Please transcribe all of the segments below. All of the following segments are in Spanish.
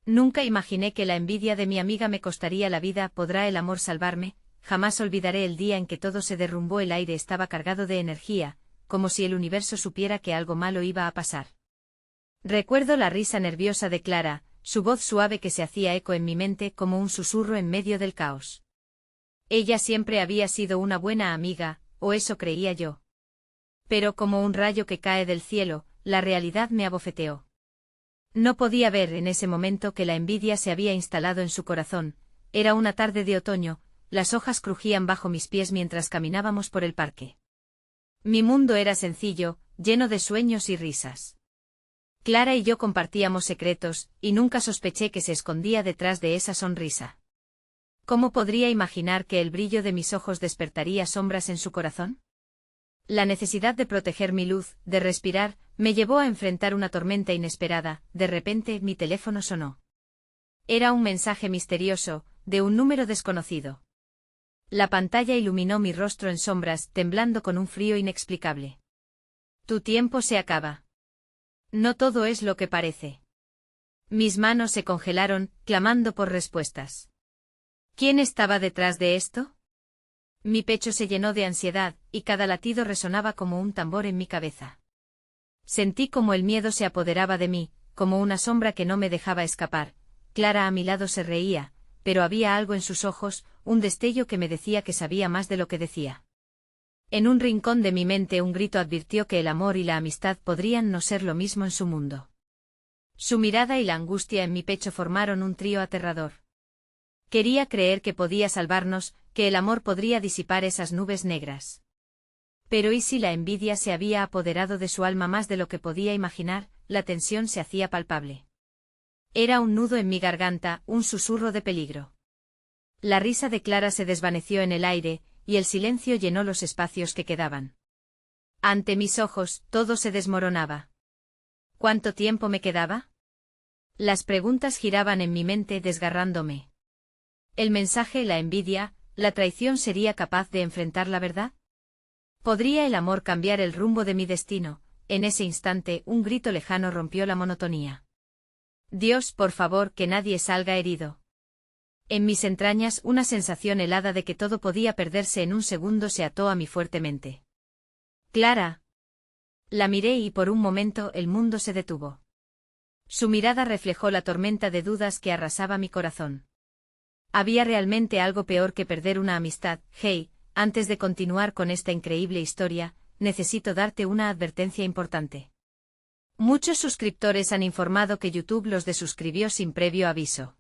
Nunca imaginé que la envidia de mi amiga me costaría la vida. ¿Podrá el amor salvarme? Jamás olvidaré el día en que todo se derrumbó. El aire estaba cargado de energía, como si el universo supiera que algo malo iba a pasar. Recuerdo la risa nerviosa de Clara, su voz suave que se hacía eco en mi mente como un susurro en medio del caos. Ella siempre había sido una buena amiga, o eso creía yo. Pero como un rayo que cae del cielo, la realidad me abofeteó. No podía ver en ese momento que la envidia se había instalado en su corazón. Era una tarde de otoño, las hojas crujían bajo mis pies mientras caminábamos por el parque. Mi mundo era sencillo, lleno de sueños y risas. Clara y yo compartíamos secretos, y nunca sospeché que se escondía detrás de esa sonrisa. ¿Cómo podría imaginar que el brillo de mis ojos despertaría sombras en su corazón? La necesidad de proteger mi luz, de respirar, me llevó a enfrentar una tormenta inesperada. De repente mi teléfono sonó. Era un mensaje misterioso, de un número desconocido. La pantalla iluminó mi rostro en sombras, temblando con un frío inexplicable. Tu tiempo se acaba. No todo es lo que parece. Mis manos se congelaron, clamando por respuestas. ¿Quién estaba detrás de esto? Mi pecho se llenó de ansiedad, y cada latido resonaba como un tambor en mi cabeza. Sentí como el miedo se apoderaba de mí, como una sombra que no me dejaba escapar. Clara a mi lado se reía, pero había algo en sus ojos, un destello que me decía que sabía más de lo que decía. En un rincón de mi mente un grito advirtió que el amor y la amistad podrían no ser lo mismo en su mundo. Su mirada y la angustia en mi pecho formaron un trío aterrador. Quería creer que podía salvarnos, que el amor podría disipar esas nubes negras. Pero ¿y si la envidia se había apoderado de su alma más de lo que podía imaginar? La tensión se hacía palpable. Era un nudo en mi garganta, un susurro de peligro. La risa de Clara se desvaneció en el aire, y el silencio llenó los espacios que quedaban. Ante mis ojos, todo se desmoronaba. ¿Cuánto tiempo me quedaba? Las preguntas giraban en mi mente desgarrándome. ¿El mensaje, la envidia, la traición sería capaz de enfrentar la verdad? ¿Podría el amor cambiar el rumbo de mi destino? En ese instante, un grito lejano rompió la monotonía. Dios, por favor, que nadie salga herido. En mis entrañas, una sensación helada de que todo podía perderse en un segundo se ató a mí fuertemente. Clara. La miré y por un momento el mundo se detuvo. Su mirada reflejó la tormenta de dudas que arrasaba mi corazón. ¿Había realmente algo peor que perder una amistad? Hey, antes de continuar con esta increíble historia, necesito darte una advertencia importante. Muchos suscriptores han informado que YouTube los desuscribió sin previo aviso.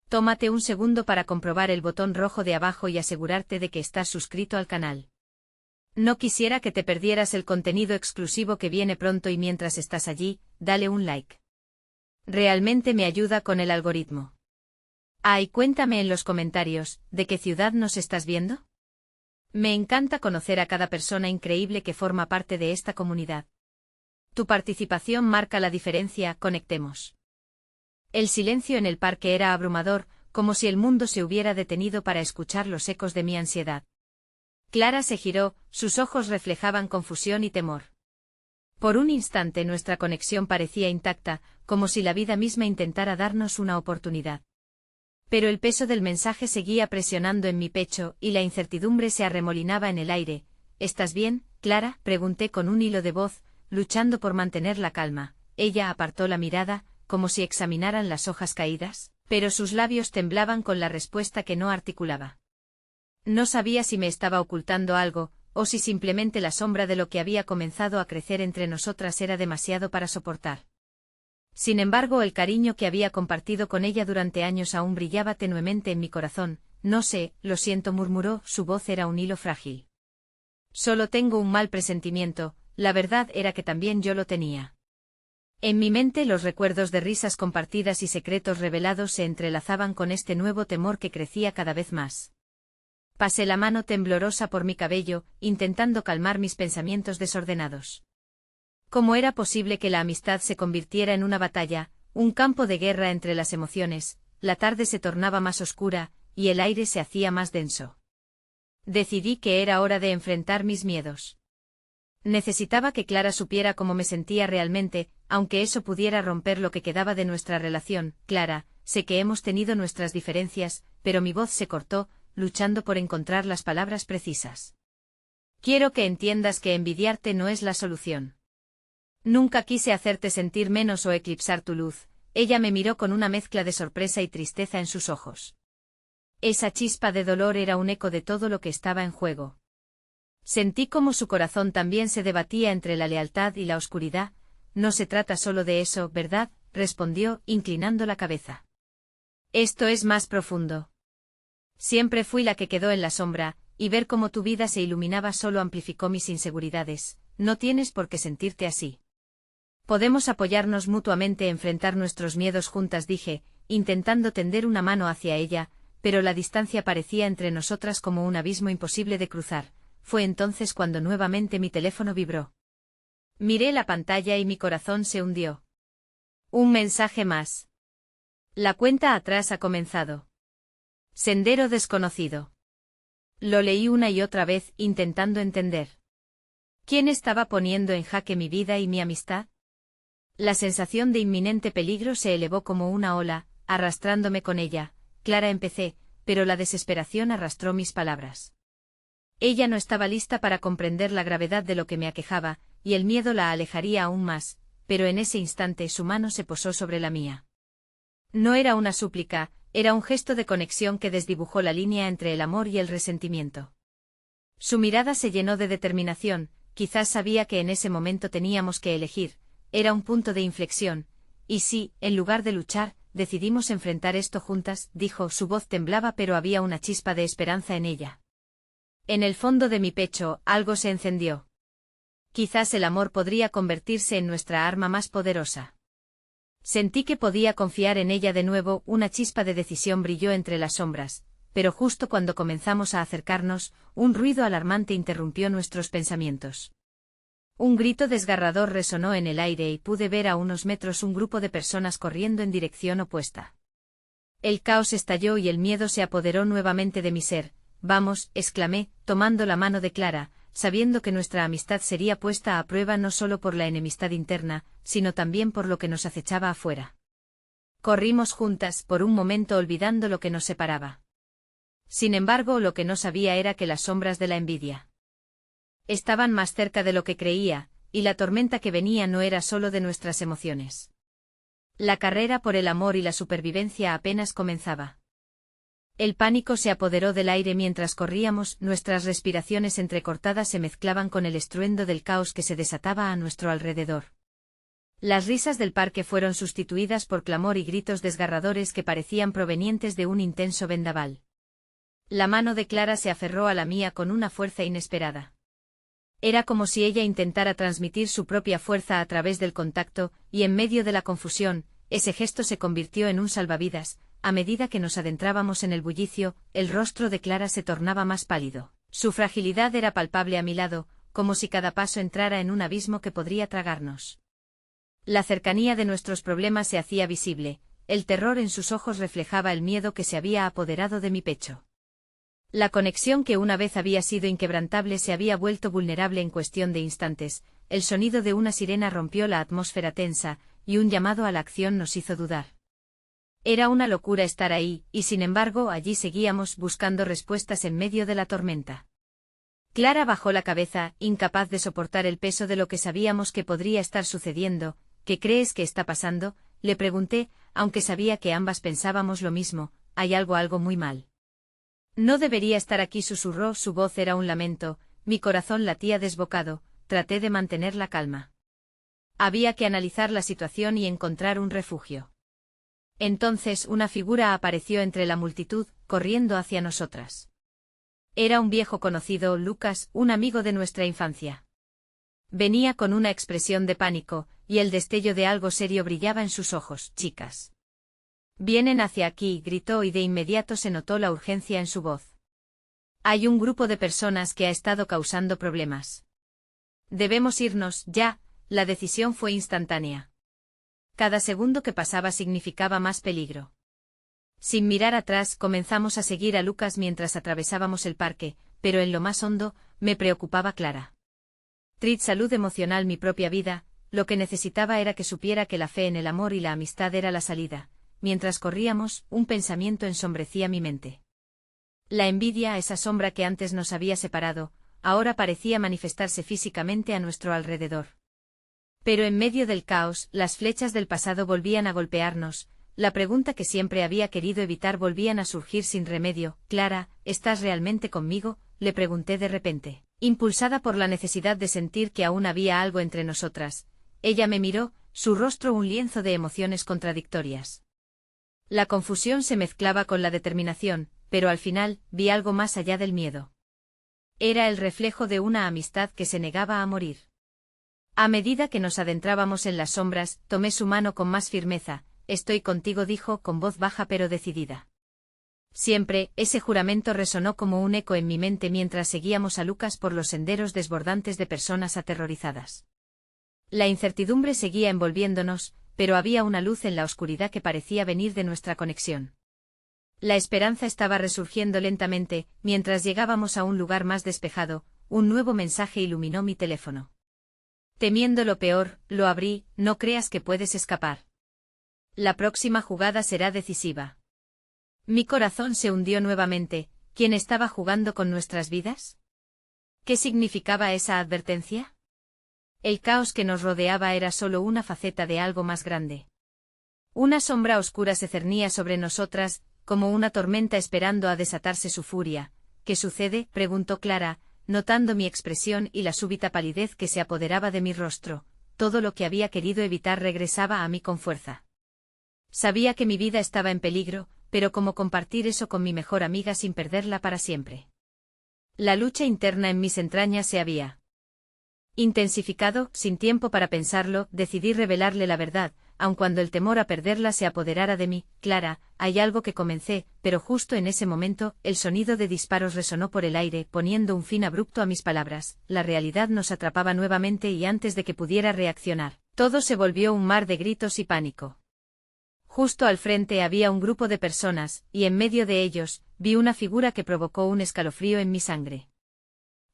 Tómate un segundo para comprobar el botón rojo de abajo y asegurarte de que estás suscrito al canal. No quisiera que te perdieras el contenido exclusivo que viene pronto y mientras estás allí, dale un like. Realmente me ayuda con el algoritmo. Y cuéntame en los comentarios, ¿de qué ciudad nos estás viendo? Me encanta conocer a cada persona increíble que forma parte de esta comunidad. Tu participación marca la diferencia. Conectemos. El silencio en el parque era abrumador, como si el mundo se hubiera detenido para escuchar los ecos de mi ansiedad. Clara se giró, sus ojos reflejaban confusión y temor. Por un instante nuestra conexión parecía intacta, como si la vida misma intentara darnos una oportunidad. Pero el peso del mensaje seguía presionando en mi pecho, y la incertidumbre se arremolinaba en el aire. ¿Estás bien, Clara?, pregunté con un hilo de voz, luchando por mantener la calma. Ella apartó la mirada, como si examinaran las hojas caídas, pero sus labios temblaban con la respuesta que no articulaba. No sabía si me estaba ocultando algo, o si simplemente la sombra de lo que había comenzado a crecer entre nosotras era demasiado para soportar. Sin embargo, el cariño que había compartido con ella durante años aún brillaba tenuemente en mi corazón. No sé, lo siento, murmuró, su voz era un hilo frágil. Solo tengo un mal presentimiento. La verdad era que también yo lo tenía. En mi mente los recuerdos de risas compartidas y secretos revelados se entrelazaban con este nuevo temor que crecía cada vez más. Pasé la mano temblorosa por mi cabello, intentando calmar mis pensamientos desordenados. ¿Cómo era posible que la amistad se convirtiera en una batalla, un campo de guerra entre las emociones? La tarde se tornaba más oscura, y el aire se hacía más denso. Decidí que era hora de enfrentar mis miedos. Necesitaba que Clara supiera cómo me sentía realmente, aunque eso pudiera romper lo que quedaba de nuestra relación. Clara, sé que hemos tenido nuestras diferencias, pero mi voz se cortó, luchando por encontrar las palabras precisas. Quiero que entiendas que envidiarte no es la solución. Nunca quise hacerte sentir menos o eclipsar tu luz. Ella me miró con una mezcla de sorpresa y tristeza en sus ojos. Esa chispa de dolor era un eco de todo lo que estaba en juego. Sentí como su corazón también se debatía entre la lealtad y la oscuridad. No se trata solo de eso, ¿verdad?, respondió, inclinando la cabeza. Esto es más profundo. Siempre fui la que quedó en la sombra, y ver cómo tu vida se iluminaba solo amplificó mis inseguridades. No tienes por qué sentirte así. Podemos apoyarnos mutuamente, enfrentar nuestros miedos juntas, dije, intentando tender una mano hacia ella, pero la distancia parecía entre nosotras como un abismo imposible de cruzar. Fue entonces cuando nuevamente mi teléfono vibró. Miré la pantalla y mi corazón se hundió. Un mensaje más. La cuenta atrás ha comenzado. Sendero desconocido. Lo leí una y otra vez, intentando entender. ¿Quién estaba poniendo en jaque mi vida y mi amistad? La sensación de inminente peligro se elevó como una ola, arrastrándome con ella. Clara, empecé, pero la desesperación arrastró mis palabras. Ella no estaba lista para comprender la gravedad de lo que me aquejaba, y el miedo la alejaría aún más, pero en ese instante su mano se posó sobre la mía. No era una súplica, era un gesto de conexión que desdibujó la línea entre el amor y el resentimiento. Su mirada se llenó de determinación, quizás sabía que en ese momento teníamos que elegir, era un punto de inflexión, y sí, en lugar de luchar, decidimos enfrentar esto juntas, dijo. Su voz temblaba, pero había una chispa de esperanza en ella. En el fondo de mi pecho, algo se encendió. Quizás el amor podría convertirse en nuestra arma más poderosa. Sentí que podía confiar en ella de nuevo, una chispa de decisión brilló entre las sombras, pero justo cuando comenzamos a acercarnos, un ruido alarmante interrumpió nuestros pensamientos. Un grito desgarrador resonó en el aire y pude ver a unos metros un grupo de personas corriendo en dirección opuesta. El caos estalló y el miedo se apoderó nuevamente de mi ser. Vamos, exclamé, tomando la mano de Clara, sabiendo que nuestra amistad sería puesta a prueba no solo por la enemistad interna, sino también por lo que nos acechaba afuera. Corrimos juntas, por un momento olvidando lo que nos separaba. Sin embargo, lo que no sabía era que las sombras de la envidia estaban más cerca de lo que creía, y la tormenta que venía no era solo de nuestras emociones. La carrera por el amor y la supervivencia apenas comenzaba. El pánico se apoderó del aire mientras corríamos, nuestras respiraciones entrecortadas se mezclaban con el estruendo del caos que se desataba a nuestro alrededor. Las risas del parque fueron sustituidas por clamor y gritos desgarradores que parecían provenientes de un intenso vendaval. La mano de Clara se aferró a la mía con una fuerza inesperada. Era como si ella intentara transmitir su propia fuerza a través del contacto, y en medio de la confusión, ese gesto se convirtió en un salvavidas. A medida que nos adentrábamos en el bullicio, el rostro de Clara se tornaba más pálido. Su fragilidad era palpable a mi lado, como si cada paso entrara en un abismo que podría tragarnos. La cercanía de nuestros problemas se hacía visible, el terror en sus ojos reflejaba el miedo que se había apoderado de mi pecho. La conexión que una vez había sido inquebrantable se había vuelto vulnerable en cuestión de instantes. El sonido de una sirena rompió la atmósfera tensa, y un llamado a la acción nos hizo dudar. Era una locura estar ahí, y sin embargo allí seguíamos buscando respuestas en medio de la tormenta. Clara bajó la cabeza, incapaz de soportar el peso de lo que sabíamos que podría estar sucediendo. ¿Qué crees que está pasando?, le pregunté, aunque sabía que ambas pensábamos lo mismo. Hay algo muy mal. No debería estar aquí, susurró, su voz era un lamento, mi corazón latía desbocado, traté de mantener la calma. Había que analizar la situación y encontrar un refugio. Entonces una figura apareció entre la multitud, corriendo hacia nosotras. Era un viejo conocido, Lucas, un amigo de nuestra infancia. Venía con una expresión de pánico, y el destello de algo serio brillaba en sus ojos. Chicas. Vienen hacia aquí, gritó, y de inmediato se notó la urgencia en su voz. Hay un grupo de personas que ha estado causando problemas. Debemos irnos, ya. La decisión fue instantánea. Cada segundo que pasaba significaba más peligro. Sin mirar atrás, comenzamos a seguir a Lucas mientras atravesábamos el parque, pero en lo más hondo, me preocupaba Clara. Salud emocional, mi propia vida. lo que necesitaba era que supiera que la fe en el amor y la amistad era la salida. Mientras corríamos, un pensamiento ensombrecía mi mente. La envidia, esa sombra que antes nos había separado, ahora parecía manifestarse físicamente a nuestro alrededor. Pero en medio del caos, las flechas del pasado volvían a golpearnos, la pregunta que siempre había querido evitar volvían a surgir sin remedio. Clara, ¿estás realmente conmigo?, le pregunté de repente. Impulsada por la necesidad de sentir que aún había algo entre nosotras, ella me miró, su rostro un lienzo de emociones contradictorias. La confusión se mezclaba con la determinación, pero al final, vi algo más allá del miedo. Era el reflejo de una amistad que se negaba a morir. A medida que nos adentrábamos en las sombras, tomé su mano con más firmeza. Estoy contigo, dijo con voz baja pero decidida. Siempre, ese juramento resonó como un eco en mi mente mientras seguíamos a Lucas por los senderos desbordantes de personas aterrorizadas. La incertidumbre seguía envolviéndonos, pero había una luz en la oscuridad que parecía venir de nuestra conexión. La esperanza estaba resurgiendo lentamente, mientras llegábamos a un lugar más despejado, un nuevo mensaje iluminó mi teléfono. Temiendo lo peor, lo abrí, no creas que puedes escapar. La próxima jugada será decisiva. Mi corazón se hundió nuevamente. ¿Quién estaba jugando con nuestras vidas? ¿Qué significaba esa advertencia? El caos que nos rodeaba era solo una faceta de algo más grande. Una sombra oscura se cernía sobre nosotras, como una tormenta esperando a desatarse su furia. ¿Qué sucede?, preguntó Clara, notando mi expresión y la súbita palidez que se apoderaba de mi rostro. Todo lo que había querido evitar regresaba a mí con fuerza. Sabía que mi vida estaba en peligro, pero ¿cómo compartir eso con mi mejor amiga sin perderla para siempre? La lucha interna en mis entrañas se había intensificado. Sin tiempo para pensarlo, decidí revelarle la verdad, aun cuando el temor a perderla se apoderara de mí. Clara, hay algo que comencé, pero justo en ese momento, el sonido de disparos resonó por el aire, poniendo un fin abrupto a mis palabras. La realidad nos atrapaba nuevamente y antes de que pudiera reaccionar, todo se volvió un mar de gritos y pánico. Justo al frente había un grupo de personas, y en medio de ellos, vi una figura que provocó un escalofrío en mi sangre.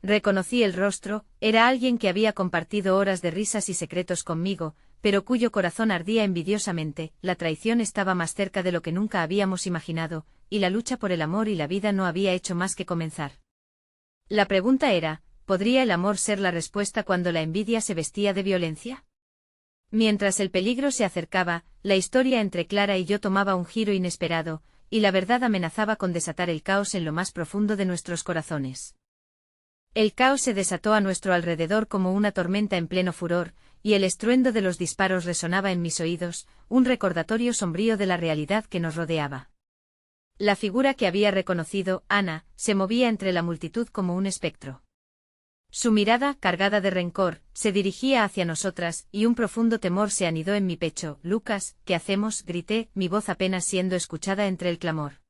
Reconocí el rostro, era alguien que había compartido horas de risas y secretos conmigo, pero cuyo corazón ardía envidiosamente. La traición estaba más cerca de lo que nunca habíamos imaginado, y la lucha por el amor y la vida no había hecho más que comenzar. La pregunta era, ¿podría el amor ser la respuesta cuando la envidia se vestía de violencia? Mientras el peligro se acercaba, la historia entre Clara y yo tomaba un giro inesperado, y la verdad amenazaba con desatar el caos en lo más profundo de nuestros corazones. El caos se desató a nuestro alrededor como una tormenta en pleno furor, y el estruendo de los disparos resonaba en mis oídos, un recordatorio sombrío de la realidad que nos rodeaba. La figura que había reconocido, Ana, se movía entre la multitud como un espectro. Su mirada, cargada de rencor, se dirigía hacia nosotras, y un profundo temor se anidó en mi pecho. Lucas, ¿qué hacemos?, grité, mi voz apenas siendo escuchada entre el clamor.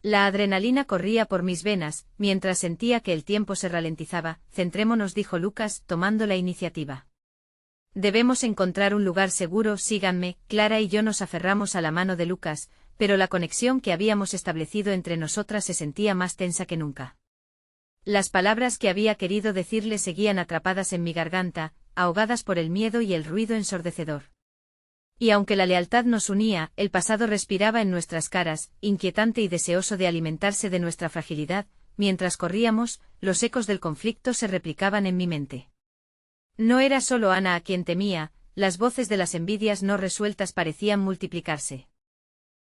La adrenalina corría por mis venas, mientras sentía que el tiempo se ralentizaba. Centrémonos, dijo Lucas, tomando la iniciativa. Debemos encontrar un lugar seguro, síganme. Clara y yo nos aferramos a la mano de Lucas, pero la conexión que habíamos establecido entre nosotras se sentía más tensa que nunca. Las palabras que había querido decirle seguían atrapadas en mi garganta, ahogadas por el miedo y el ruido ensordecedor. Y aunque la lealtad nos unía, el pasado respiraba en nuestras caras, inquietante y deseoso de alimentarse de nuestra fragilidad. Mientras corríamos, los ecos del conflicto se replicaban en mi mente. No era solo Ana a quien temía, las voces de las envidias no resueltas parecían multiplicarse.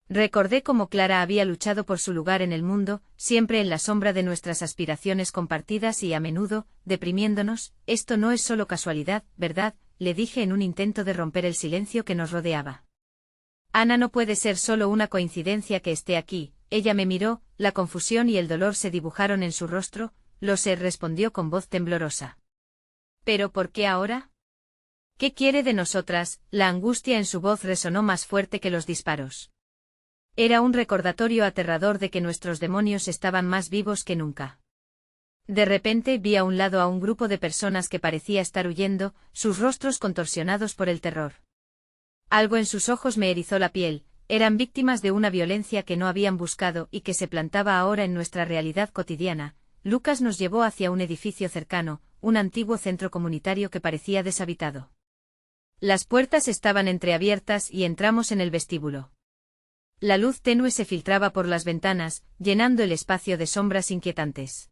Recordé cómo Clara había luchado por su lugar en el mundo, siempre en la sombra de nuestras aspiraciones compartidas y a menudo, deprimiéndonos. Esto no es solo casualidad, ¿verdad?, le dije en un intento de romper el silencio que nos rodeaba. Ana, no puede ser solo una coincidencia que esté aquí. Ella me miró, la confusión y el dolor se dibujaron en su rostro. Lo sé, respondió con voz temblorosa. ¿Pero por qué ahora? ¿Qué quiere de nosotras? La angustia en su voz resonó más fuerte que los disparos. Era un recordatorio aterrador de que nuestros demonios estaban más vivos que nunca. De repente vi a un lado a un grupo de personas que parecía estar huyendo, sus rostros contorsionados por el terror. Algo en sus ojos me erizó la piel. Eran víctimas de una violencia que no habían buscado y que se plantaba ahora en nuestra realidad cotidiana. Lucas nos llevó hacia un edificio cercano, un antiguo centro comunitario que parecía deshabitado. Las puertas estaban entreabiertas y entramos en el vestíbulo. La luz tenue se filtraba por las ventanas, llenando el espacio de sombras inquietantes.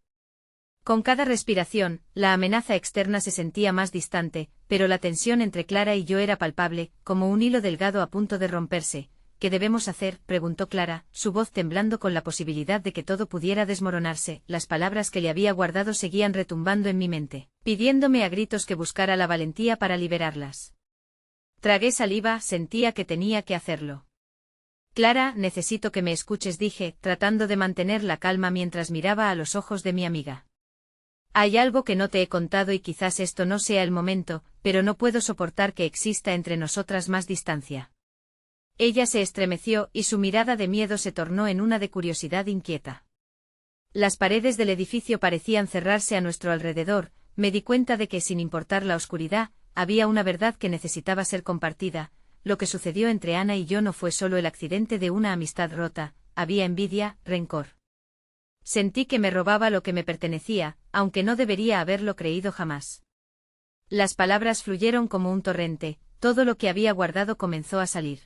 Con cada respiración, la amenaza externa se sentía más distante, pero la tensión entre Clara y yo era palpable, como un hilo delgado a punto de romperse. ¿Qué debemos hacer?, preguntó Clara, su voz temblando con la posibilidad de que todo pudiera desmoronarse. Las palabras que le había guardado seguían retumbando en mi mente, pidiéndome a gritos que buscara la valentía para liberarlas. Tragué saliva, sentía que tenía que hacerlo. Clara, necesito que me escuches, dije, tratando de mantener la calma mientras miraba a los ojos de mi amiga. Hay algo que no te he contado y quizás esto no sea el momento, pero no puedo soportar que exista entre nosotras más distancia. Ella se estremeció y su mirada de miedo se tornó en una de curiosidad inquieta. Las paredes del edificio parecían cerrarse a nuestro alrededor. Me di cuenta de que, sin importar la oscuridad, había una verdad que necesitaba ser compartida. Lo que sucedió entre Ana y yo no fue solo el accidente de una amistad rota, había envidia, rencor. Sentí que me robaba lo que me pertenecía, aunque no debería haberlo creído jamás. Las palabras fluyeron como un torrente, todo lo que había guardado comenzó a salir.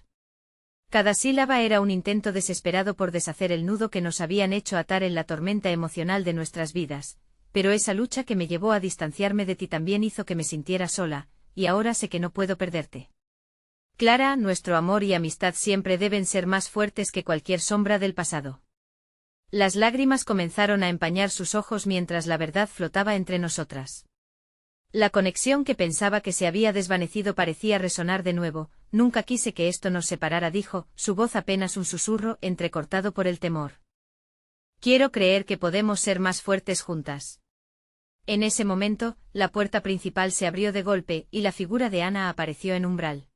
Cada sílaba era un intento desesperado por deshacer el nudo que nos habían hecho atar en la tormenta emocional de nuestras vidas, pero esa lucha que me llevó a distanciarme de ti también hizo que me sintiera sola, y ahora sé que no puedo perderte. Clara, nuestro amor y amistad siempre deben ser más fuertes que cualquier sombra del pasado. Las lágrimas comenzaron a empañar sus ojos mientras la verdad flotaba entre nosotras. La conexión que pensaba que se había desvanecido parecía resonar de nuevo. Nunca quise que esto nos separara, dijo, su voz apenas un susurro entrecortado por el temor. Quiero creer que podemos ser más fuertes juntas. En ese momento, la puerta principal se abrió de golpe y la figura de Ana apareció en umbral.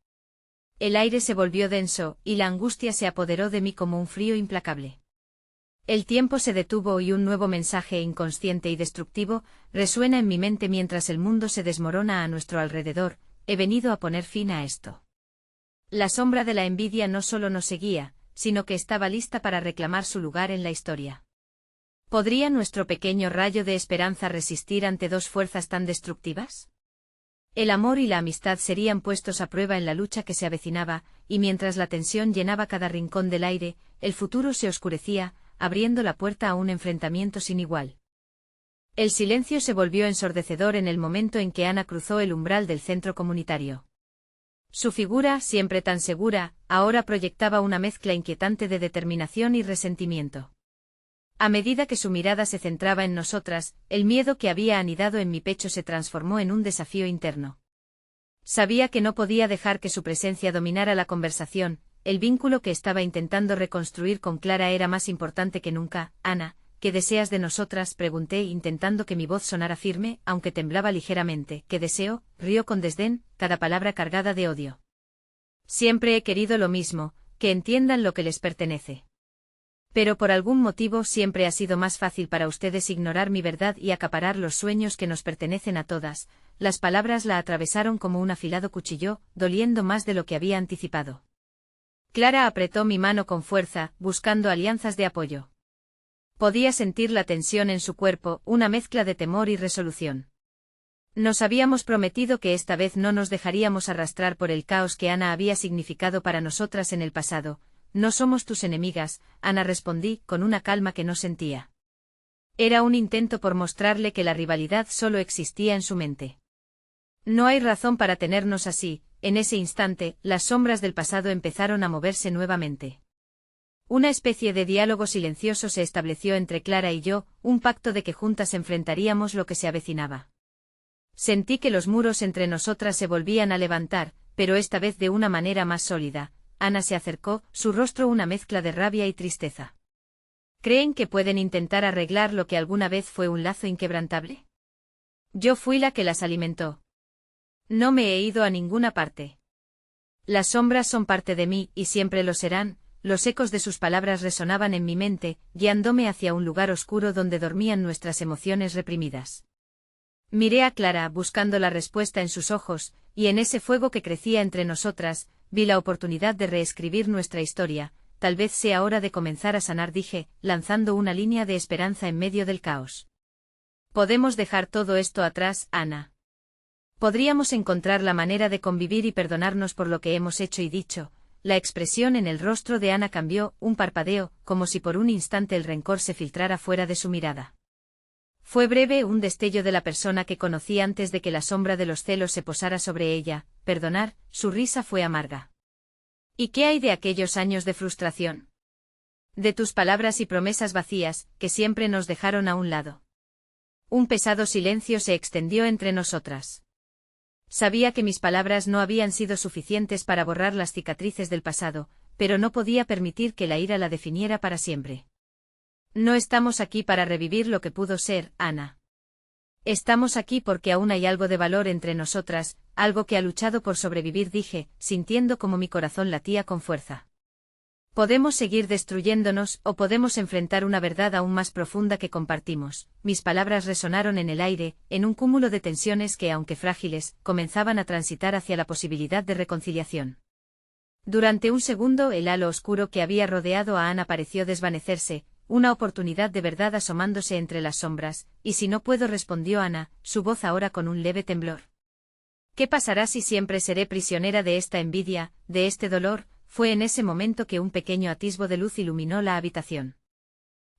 El aire se volvió denso y la angustia se apoderó de mí como un frío implacable. El tiempo se detuvo y un nuevo mensaje inconsciente y destructivo resuena en mi mente mientras el mundo se desmorona a nuestro alrededor. He venido a poner fin a esto. La sombra de la envidia no solo nos seguía, sino que estaba lista para reclamar su lugar en la historia. ¿Podría nuestro pequeño rayo de esperanza resistir ante dos fuerzas tan destructivas? El amor y la amistad serían puestos a prueba en la lucha que se avecinaba, y mientras la tensión llenaba cada rincón del aire, el futuro se oscurecía, abriendo la puerta a un enfrentamiento sin igual. El silencio se volvió ensordecedor en el momento en que Ana cruzó el umbral del centro comunitario. Su figura, siempre tan segura, ahora proyectaba una mezcla inquietante de determinación y resentimiento. A medida que su mirada se centraba en nosotras, el miedo que había anidado en mi pecho se transformó en un desafío interno. Sabía que no podía dejar que su presencia dominara la conversación. El vínculo que estaba intentando reconstruir con Clara era más importante que nunca. Ana, ¿qué deseas de nosotras?, pregunté intentando que mi voz sonara firme, aunque temblaba ligeramente. ¿Qué deseo?, rió con desdén, cada palabra cargada de odio. Siempre he querido lo mismo, que entiendan lo que les pertenece. Pero por algún motivo siempre ha sido más fácil para ustedes ignorar mi verdad y acaparar los sueños que nos pertenecen a todas. Las palabras la atravesaron como un afilado cuchillo, doliendo más de lo que había anticipado. Clara apretó mi mano con fuerza, buscando alianzas de apoyo. Podía sentir la tensión en su cuerpo, una mezcla de temor y resolución. Nos habíamos prometido que esta vez no nos dejaríamos arrastrar por el caos que Ana había significado para nosotras en el pasado. No somos tus enemigas, Ana, respondí, con una calma que no sentía. Era un intento por mostrarle que la rivalidad solo existía en su mente. No hay razón para tenernos así. En ese instante, las sombras del pasado empezaron a moverse nuevamente. Una especie de diálogo silencioso se estableció entre Clara y yo, un pacto de que juntas enfrentaríamos lo que se avecinaba. Sentí que los muros entre nosotras se volvían a levantar, pero esta vez de una manera más sólida. Ana se acercó, su rostro una mezcla de rabia y tristeza. ¿Creen que pueden intentar arreglar lo que alguna vez fue un lazo inquebrantable? Yo fui la que las alimentó. No me he ido a ninguna parte. Las sombras son parte de mí y siempre lo serán. Los ecos de sus palabras resonaban en mi mente, guiándome hacia un lugar oscuro donde dormían nuestras emociones reprimidas. Miré a Clara buscando la respuesta en sus ojos, y en ese fuego que crecía entre nosotras, vi la oportunidad de reescribir nuestra historia. Tal vez sea hora de comenzar a sanar, dije, lanzando una línea de esperanza en medio del caos. Podemos dejar todo esto atrás, Ana. Podríamos encontrar la manera de convivir y perdonarnos por lo que hemos hecho y dicho. La expresión en el rostro de Ana cambió, un parpadeo, como si por un instante el rencor se filtrara fuera de su mirada. Fue breve, un destello de la persona que conocí antes de que la sombra de los celos se posara sobre ella. Perdonar, su risa fue amarga. ¿Y qué hay de aquellos años de frustración? De tus palabras y promesas vacías, que siempre nos dejaron a un lado. Un pesado silencio se extendió entre nosotras. Sabía que mis palabras no habían sido suficientes para borrar las cicatrices del pasado, pero no podía permitir que la ira la definiera para siempre. No estamos aquí para revivir lo que pudo ser, Ana. Estamos aquí porque aún hay algo de valor entre nosotras, algo que ha luchado por sobrevivir, dije, sintiendo como mi corazón latía con fuerza. Podemos seguir destruyéndonos, o podemos enfrentar una verdad aún más profunda que compartimos. Mis palabras resonaron en el aire, en un cúmulo de tensiones que, aunque frágiles, comenzaban a transitar hacia la posibilidad de reconciliación. Durante un segundo el halo oscuro que había rodeado a Ana pareció desvanecerse, una oportunidad de verdad asomándose entre las sombras. ¿Y si no puedo?, respondió Ana, su voz ahora con un leve temblor. ¿Qué pasará si siempre seré prisionera de esta envidia, de este dolor? Fue en ese momento que un pequeño atisbo de luz iluminó la habitación.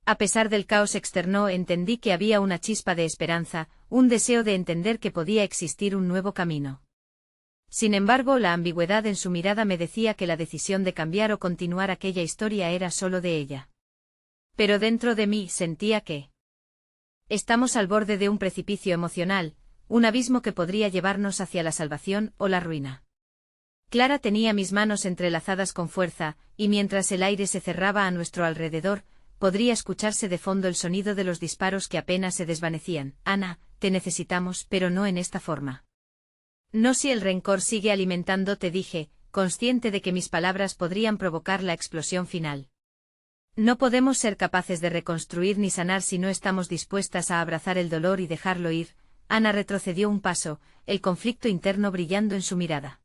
A pesar del caos externo, entendí que había una chispa de esperanza, un deseo de entender que podía existir un nuevo camino. Sin embargo, la ambigüedad en su mirada me decía que la decisión de cambiar o continuar aquella historia era solo de ella. Pero dentro de mí sentía que estamos al borde de un precipicio emocional, un abismo que podría llevarnos hacia la salvación o la ruina. Clara tenía mis manos entrelazadas con fuerza, y mientras el aire se cerraba a nuestro alrededor, podría escucharse de fondo el sonido de los disparos que apenas se desvanecían. Ana, te necesitamos, pero no en esta forma. No si el rencor sigue alimentándote, dije, consciente de que mis palabras podrían provocar la explosión final. No podemos ser capaces de reconstruir ni sanar si no estamos dispuestas a abrazar el dolor y dejarlo ir. Ana retrocedió un paso, el conflicto interno brillando en su mirada.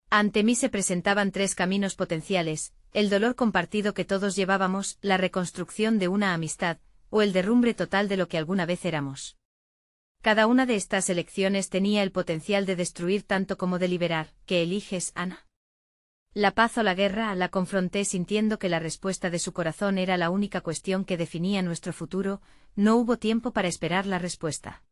Ante mí se presentaban tres caminos potenciales: el dolor compartido que todos llevábamos, la reconstrucción de una amistad, o el derrumbe total de lo que alguna vez éramos. Cada una de estas elecciones tenía el potencial de destruir tanto como de liberar. ¿Qué eliges, Ana? ¿La paz o la guerra? La confronté sintiendo que la respuesta de su corazón era la única cuestión que definía nuestro futuro. No hubo tiempo para esperar la respuesta.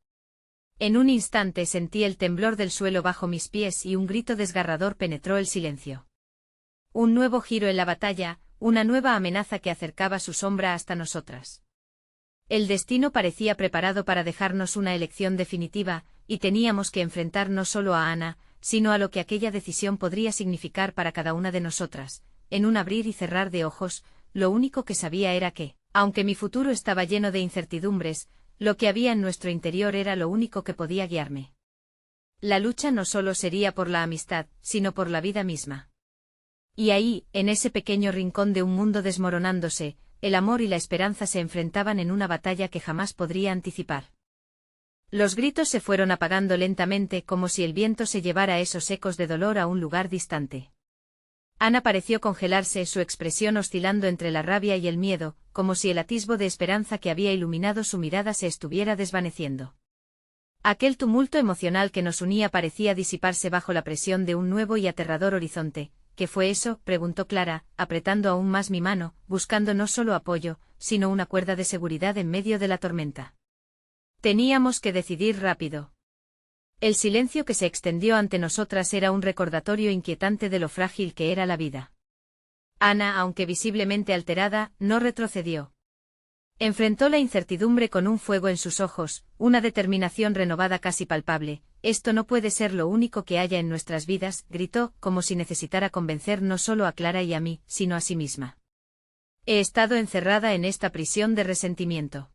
En un instante sentí el temblor del suelo bajo mis pies y un grito desgarrador penetró el silencio. Un nuevo giro en la batalla, una nueva amenaza que acercaba su sombra hasta nosotras. El destino parecía preparado para dejarnos una elección definitiva, y teníamos que enfrentar no solo a Ana, sino a lo que aquella decisión podría significar para cada una de nosotras. En un abrir y cerrar de ojos, lo único que sabía era que, aunque mi futuro estaba lleno de incertidumbres, lo que había en nuestro interior era lo único que podía guiarme. La lucha no solo sería por la amistad, sino por la vida misma. Y ahí, en ese pequeño rincón de un mundo desmoronándose, el amor y la esperanza se enfrentaban en una batalla que jamás podría anticipar. Los gritos se fueron apagando lentamente, como si el viento se llevara esos ecos de dolor a un lugar distante. Ana pareció congelarse, su expresión oscilando entre la rabia y el miedo, como si el atisbo de esperanza que había iluminado su mirada se estuviera desvaneciendo. Aquel tumulto emocional que nos unía parecía disiparse bajo la presión de un nuevo y aterrador horizonte. ¿Qué fue eso?, preguntó Clara, apretando aún más mi mano, buscando no solo apoyo, sino una cuerda de seguridad en medio de la tormenta. Teníamos que decidir rápido. El silencio que se extendió ante nosotras era un recordatorio inquietante de lo frágil que era la vida. Ana, aunque visiblemente alterada, no retrocedió. Enfrentó la incertidumbre con un fuego en sus ojos, una determinación renovada casi palpable. Esto no puede ser lo único que haya en nuestras vidas, gritó, como si necesitara convencer no solo a Clara y a mí, sino a sí misma. He estado encerrada en esta prisión de resentimiento.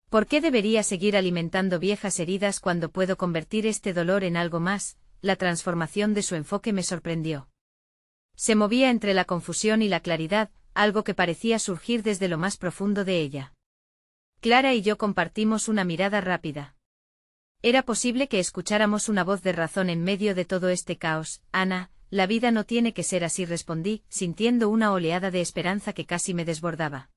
¿Por qué debería seguir alimentando viejas heridas cuando puedo convertir este dolor en algo más? La transformación de su enfoque me sorprendió. Se movía entre la confusión y la claridad, algo que parecía surgir desde lo más profundo de ella. Clara y yo compartimos una mirada rápida. Era posible que escucháramos una voz de razón en medio de todo este caos. Ana, la vida no tiene que ser así, respondí, sintiendo una oleada de esperanza que casi me desbordaba.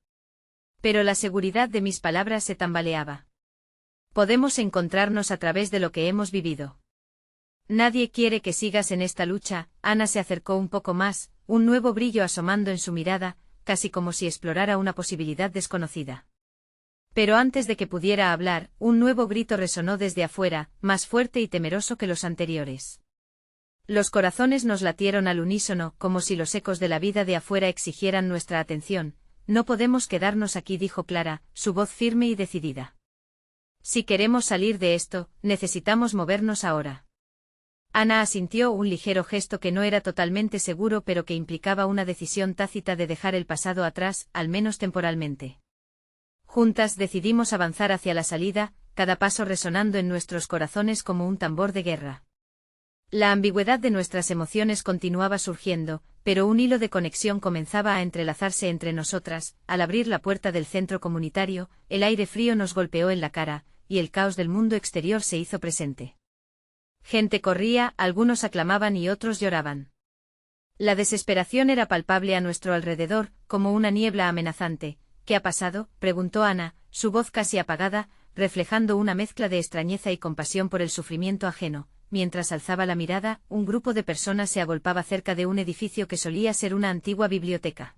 Pero la seguridad de mis palabras se tambaleaba. Podemos encontrarnos a través de lo que hemos vivido. Nadie quiere que sigas en esta lucha. Ana se acercó un poco más, un nuevo brillo asomando en su mirada, casi como si explorara una posibilidad desconocida. Pero antes de que pudiera hablar, un nuevo grito resonó desde afuera, más fuerte y temeroso que los anteriores. Los corazones nos latieron al unísono, como si los ecos de la vida de afuera exigieran nuestra atención. No podemos quedarnos aquí, dijo Clara, su voz firme y decidida. Si queremos salir de esto, necesitamos movernos ahora. Ana asintió, un ligero gesto que no era totalmente seguro pero que implicaba una decisión tácita de dejar el pasado atrás, al menos temporalmente. Juntas decidimos avanzar hacia la salida, cada paso resonando en nuestros corazones como un tambor de guerra. La ambigüedad de nuestras emociones continuaba surgiendo, pero un hilo de conexión comenzaba a entrelazarse entre nosotras. Al abrir la puerta del centro comunitario, el aire frío nos golpeó en la cara, y el caos del mundo exterior se hizo presente. Gente corría, algunos aclamaban y otros lloraban. La desesperación era palpable a nuestro alrededor, como una niebla amenazante. ¿Qué ha pasado?, preguntó Ana, su voz casi apagada, reflejando una mezcla de extrañeza y compasión por el sufrimiento ajeno. Mientras alzaba la mirada, un grupo de personas se agolpaba cerca de un edificio que solía ser una antigua biblioteca.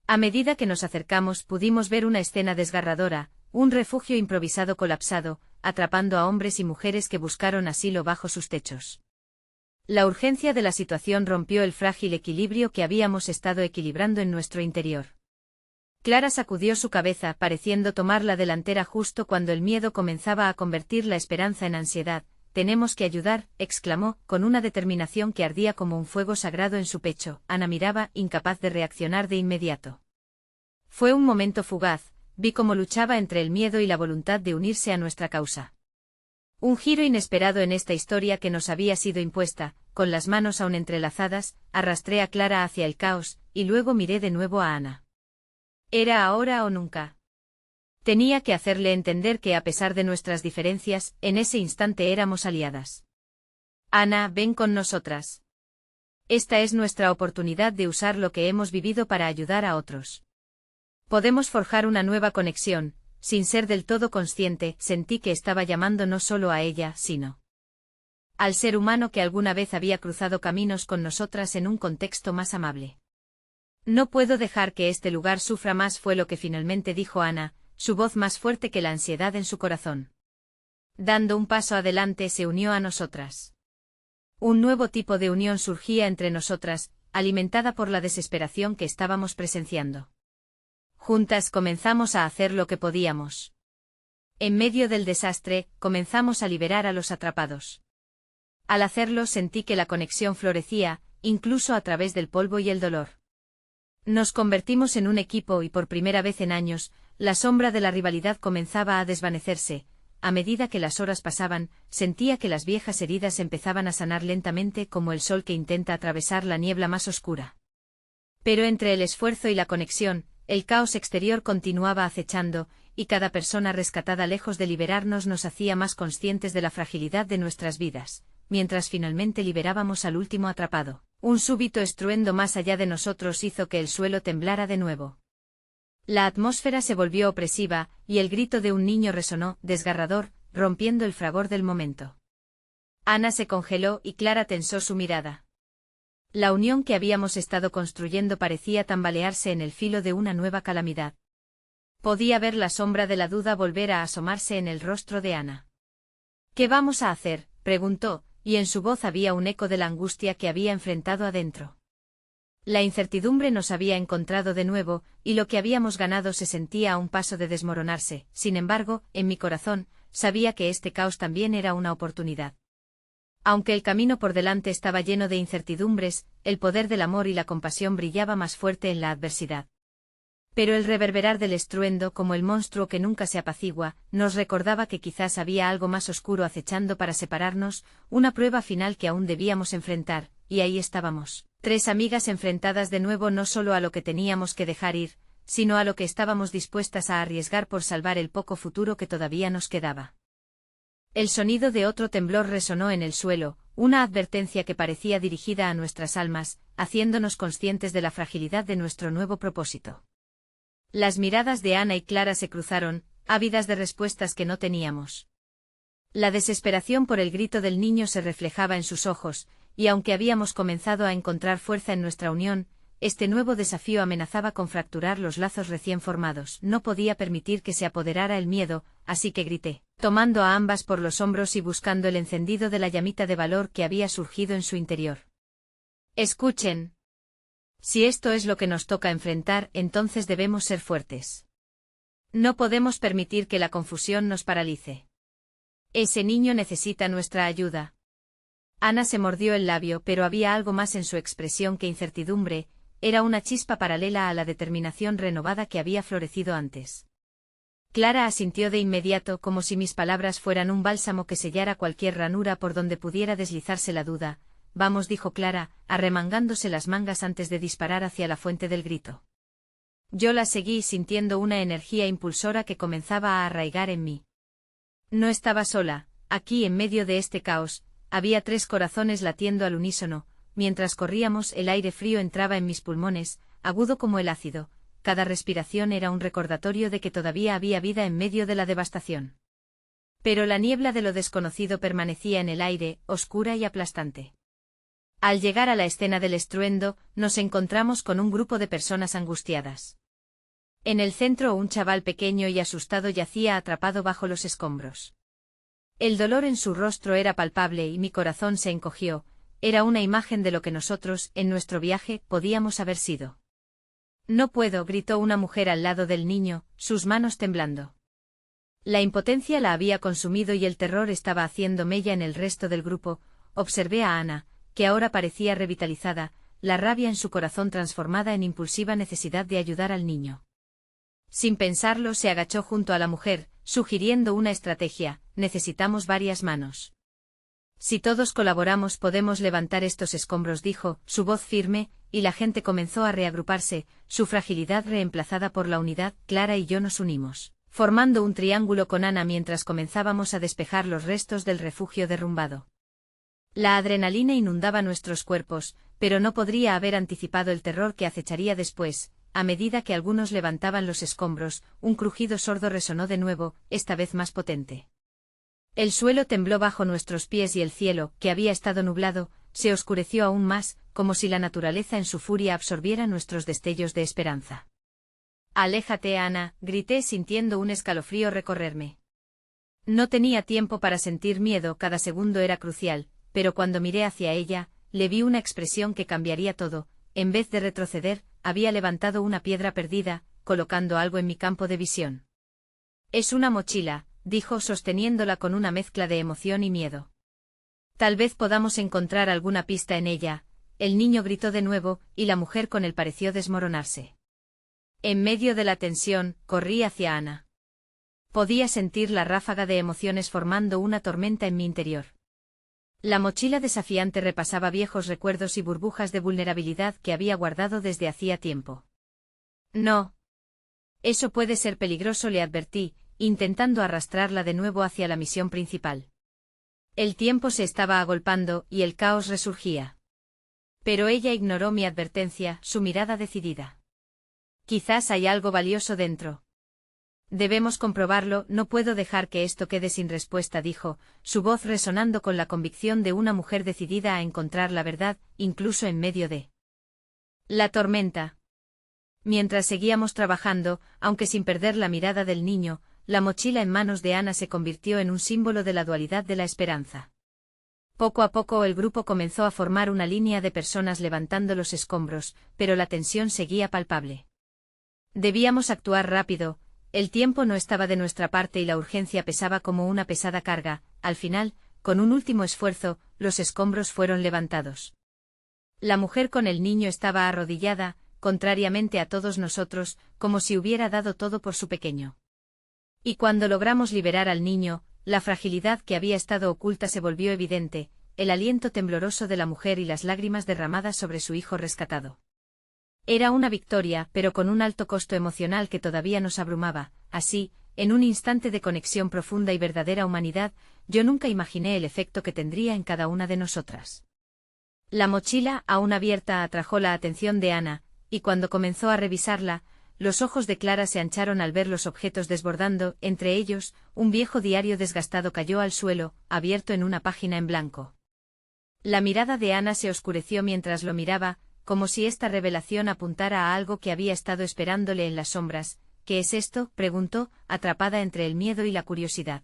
A medida que nos acercamos pudimos ver una escena desgarradora, un refugio improvisado colapsado, atrapando a hombres y mujeres que buscaron asilo bajo sus techos. La urgencia de la situación rompió el frágil equilibrio que habíamos estado equilibrando en nuestro interior. Clara sacudió su cabeza, pareciendo tomar la delantera justo cuando el miedo comenzaba a convertir la esperanza en ansiedad. «Tenemos que ayudar», exclamó, con una determinación que ardía como un fuego sagrado en su pecho. Ana miraba, incapaz de reaccionar de inmediato. Fue un momento fugaz, vi cómo luchaba entre el miedo y la voluntad de unirse a nuestra causa. Un giro inesperado en esta historia que nos había sido impuesta, con las manos aún entrelazadas, arrastré a Clara hacia el caos, y luego miré de nuevo a Ana. Era ahora o nunca. Tenía que hacerle entender que a pesar de nuestras diferencias, en ese instante éramos aliadas. Ana, ven con nosotras. Esta es nuestra oportunidad de usar lo que hemos vivido para ayudar a otros. Podemos forjar una nueva conexión. Sin ser del todo consciente, sentí que estaba llamando no solo a ella, sino al ser humano que alguna vez había cruzado caminos con nosotras en un contexto más amable. No puedo dejar que este lugar sufra más, fue lo que finalmente dijo Ana, su voz más fuerte que la ansiedad en su corazón. Dando un paso adelante se unió a nosotras. Un nuevo tipo de unión surgía entre nosotras, alimentada por la desesperación que estábamos presenciando. Juntas comenzamos a hacer lo que podíamos. En medio del desastre, comenzamos a liberar a los atrapados. Al hacerlo sentí que la conexión florecía, incluso a través del polvo y el dolor. Nos convertimos en un equipo y por primera vez en años, la sombra de la rivalidad comenzaba a desvanecerse. A medida que las horas pasaban, sentía que las viejas heridas empezaban a sanar lentamente como el sol que intenta atravesar la niebla más oscura. Pero entre el esfuerzo y la conexión, el caos exterior continuaba acechando, y cada persona rescatada lejos de liberarnos nos hacía más conscientes de la fragilidad de nuestras vidas. Mientras finalmente liberábamos al último atrapado, un súbito estruendo más allá de nosotros hizo que el suelo temblara de nuevo. La atmósfera se volvió opresiva, y el grito de un niño resonó, desgarrador, rompiendo el fragor del momento. Ana se congeló y Clara tensó su mirada. La unión que habíamos estado construyendo parecía tambalearse en el filo de una nueva calamidad. Podía ver la sombra de la duda volver a asomarse en el rostro de Ana. «¿Qué vamos a hacer?», preguntó, y en su voz había un eco de la angustia que había enfrentado adentro. La incertidumbre nos había encontrado de nuevo, y lo que habíamos ganado se sentía a un paso de desmoronarse. Sin embargo, en mi corazón, sabía que este caos también era una oportunidad. Aunque el camino por delante estaba lleno de incertidumbres, el poder del amor y la compasión brillaba más fuerte en la adversidad. Pero el reverberar del estruendo, como el monstruo que nunca se apacigua, nos recordaba que quizás había algo más oscuro acechando para separarnos, una prueba final que aún debíamos enfrentar, y ahí estábamos, 3 amigas enfrentadas de nuevo no solo a lo que teníamos que dejar ir, sino a lo que estábamos dispuestas a arriesgar por salvar el poco futuro que todavía nos quedaba. El sonido de otro temblor resonó en el suelo, una advertencia que parecía dirigida a nuestras almas, haciéndonos conscientes de la fragilidad de nuestro nuevo propósito. Las miradas de Ana y Clara se cruzaron, ávidas de respuestas que no teníamos. La desesperación por el grito del niño se reflejaba en sus ojos, y aunque habíamos comenzado a encontrar fuerza en nuestra unión, este nuevo desafío amenazaba con fracturar los lazos recién formados. No podía permitir que se apoderara el miedo, así que grité, tomando a ambas por los hombros y buscando el encendido de la llamita de valor que había surgido en su interior. Escuchen. Si esto es lo que nos toca enfrentar, entonces debemos ser fuertes. No podemos permitir que la confusión nos paralice. Ese niño necesita nuestra ayuda. Ana se mordió el labio, pero había algo más en su expresión que incertidumbre. Era una chispa paralela a la determinación renovada que había florecido antes. Clara asintió de inmediato, como si mis palabras fueran un bálsamo que sellara cualquier ranura por donde pudiera deslizarse la duda. Vamos, dijo Clara, arremangándose las mangas antes de disparar hacia la fuente del grito. Yo la seguí sintiendo una energía impulsora que comenzaba a arraigar en mí. No estaba sola, aquí en medio de este caos, había 3 corazones latiendo al unísono. Mientras corríamos, el aire frío entraba en mis pulmones, agudo como el ácido. Cada respiración era un recordatorio de que todavía había vida en medio de la devastación. Pero la niebla de lo desconocido permanecía en el aire, oscura y aplastante. Al llegar a la escena del estruendo, nos encontramos con un grupo de personas angustiadas. En el centro, un chaval pequeño y asustado yacía atrapado bajo los escombros. El dolor en su rostro era palpable y mi corazón se encogió. Era una imagen de lo que nosotros, en nuestro viaje, podíamos haber sido. No puedo, gritó una mujer al lado del niño, sus manos temblando. La impotencia la había consumido y el terror estaba haciendo mella en el resto del grupo. Observé a Ana, que ahora parecía revitalizada, la rabia en su corazón transformada en impulsiva necesidad de ayudar al niño. Sin pensarlo, se agachó junto a la mujer, sugiriendo una estrategia: necesitamos varias manos. Si todos colaboramos podemos levantar estos escombros, dijo, su voz firme, y la gente comenzó a reagruparse, su fragilidad reemplazada por la unidad. Clara y yo nos unimos, formando un triángulo con Ana mientras comenzábamos a despejar los restos del refugio derrumbado. La adrenalina inundaba nuestros cuerpos, pero no podría haber anticipado el terror que acecharía después. A medida que algunos levantaban los escombros, un crujido sordo resonó de nuevo, esta vez más potente. El suelo tembló bajo nuestros pies y el cielo, que había estado nublado, se oscureció aún más, como si la naturaleza en su furia absorbiera nuestros destellos de esperanza. «Aléjate, Ana», grité sintiendo un escalofrío recorrerme. No tenía tiempo para sentir miedo, cada segundo era crucial, pero cuando miré hacia ella, le vi una expresión que cambiaría todo. En vez de retroceder, había levantado una piedra perdida, colocando algo en mi campo de visión. «Es una mochila», dijo sosteniéndola con una mezcla de emoción y miedo. «Tal vez podamos encontrar alguna pista en ella». El niño gritó de nuevo, y la mujer con él pareció desmoronarse. En medio de la tensión, corrí hacia Ana. Podía sentir la ráfaga de emociones formando una tormenta en mi interior. La mochila desafiante repasaba viejos recuerdos y burbujas de vulnerabilidad que había guardado desde hacía tiempo. «No. Eso puede ser peligroso», le advertí, intentando arrastrarla de nuevo hacia la misión principal. El tiempo se estaba agolpando y el caos resurgía. Pero ella ignoró mi advertencia, su mirada decidida. «Quizás hay algo valioso dentro. Debemos comprobarlo, no puedo dejar que esto quede sin respuesta», dijo, su voz resonando con la convicción de una mujer decidida a encontrar la verdad, incluso en medio de la tormenta. Mientras seguíamos trabajando, aunque sin perder la mirada del niño, la mochila en manos de Ana se convirtió en un símbolo de la dualidad de la esperanza. Poco a poco el grupo comenzó a formar una línea de personas levantando los escombros, pero la tensión seguía palpable. Debíamos actuar rápido. El tiempo no estaba de nuestra parte y la urgencia pesaba como una pesada carga. Al final, con un último esfuerzo, los escombros fueron levantados. La mujer con el niño estaba arrodillada, contrariamente a todos nosotros, como si hubiera dado todo por su pequeño. Y cuando logramos liberar al niño, la fragilidad que había estado oculta se volvió evidente, el aliento tembloroso de la mujer y las lágrimas derramadas sobre su hijo rescatado. Era una victoria, pero con un alto costo emocional que todavía nos abrumaba. Así, en un instante de conexión profunda y verdadera humanidad, yo nunca imaginé el efecto que tendría en cada una de nosotras. La mochila, aún abierta, atrajo la atención de Ana, y cuando comenzó a revisarla, los ojos de Clara se ancharon al ver los objetos desbordando, entre ellos, un viejo diario desgastado cayó al suelo, abierto en una página en blanco. La mirada de Ana se oscureció mientras lo miraba, como si esta revelación apuntara a algo que había estado esperándole en las sombras. ¿Qué es esto?, preguntó, atrapada entre el miedo y la curiosidad.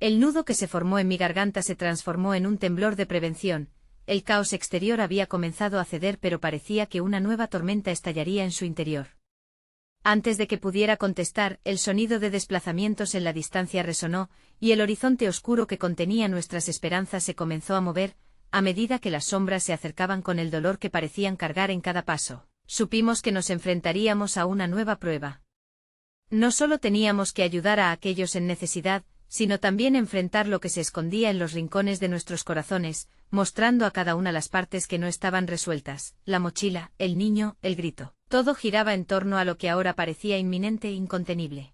El nudo que se formó en mi garganta se transformó en un temblor de prevención. El caos exterior había comenzado a ceder, pero parecía que una nueva tormenta estallaría en su interior. Antes de que pudiera contestar, el sonido de desplazamientos en la distancia resonó, y el horizonte oscuro que contenía nuestras esperanzas se comenzó a mover, a medida que las sombras se acercaban con el dolor que parecían cargar en cada paso. Supimos que nos enfrentaríamos a una nueva prueba. No solo teníamos que ayudar a aquellos en necesidad, sino también enfrentar lo que se escondía en los rincones de nuestros corazones, mostrando a cada una las partes que no estaban resueltas: la mochila, el niño, el grito. Todo giraba en torno a lo que ahora parecía inminente e incontenible.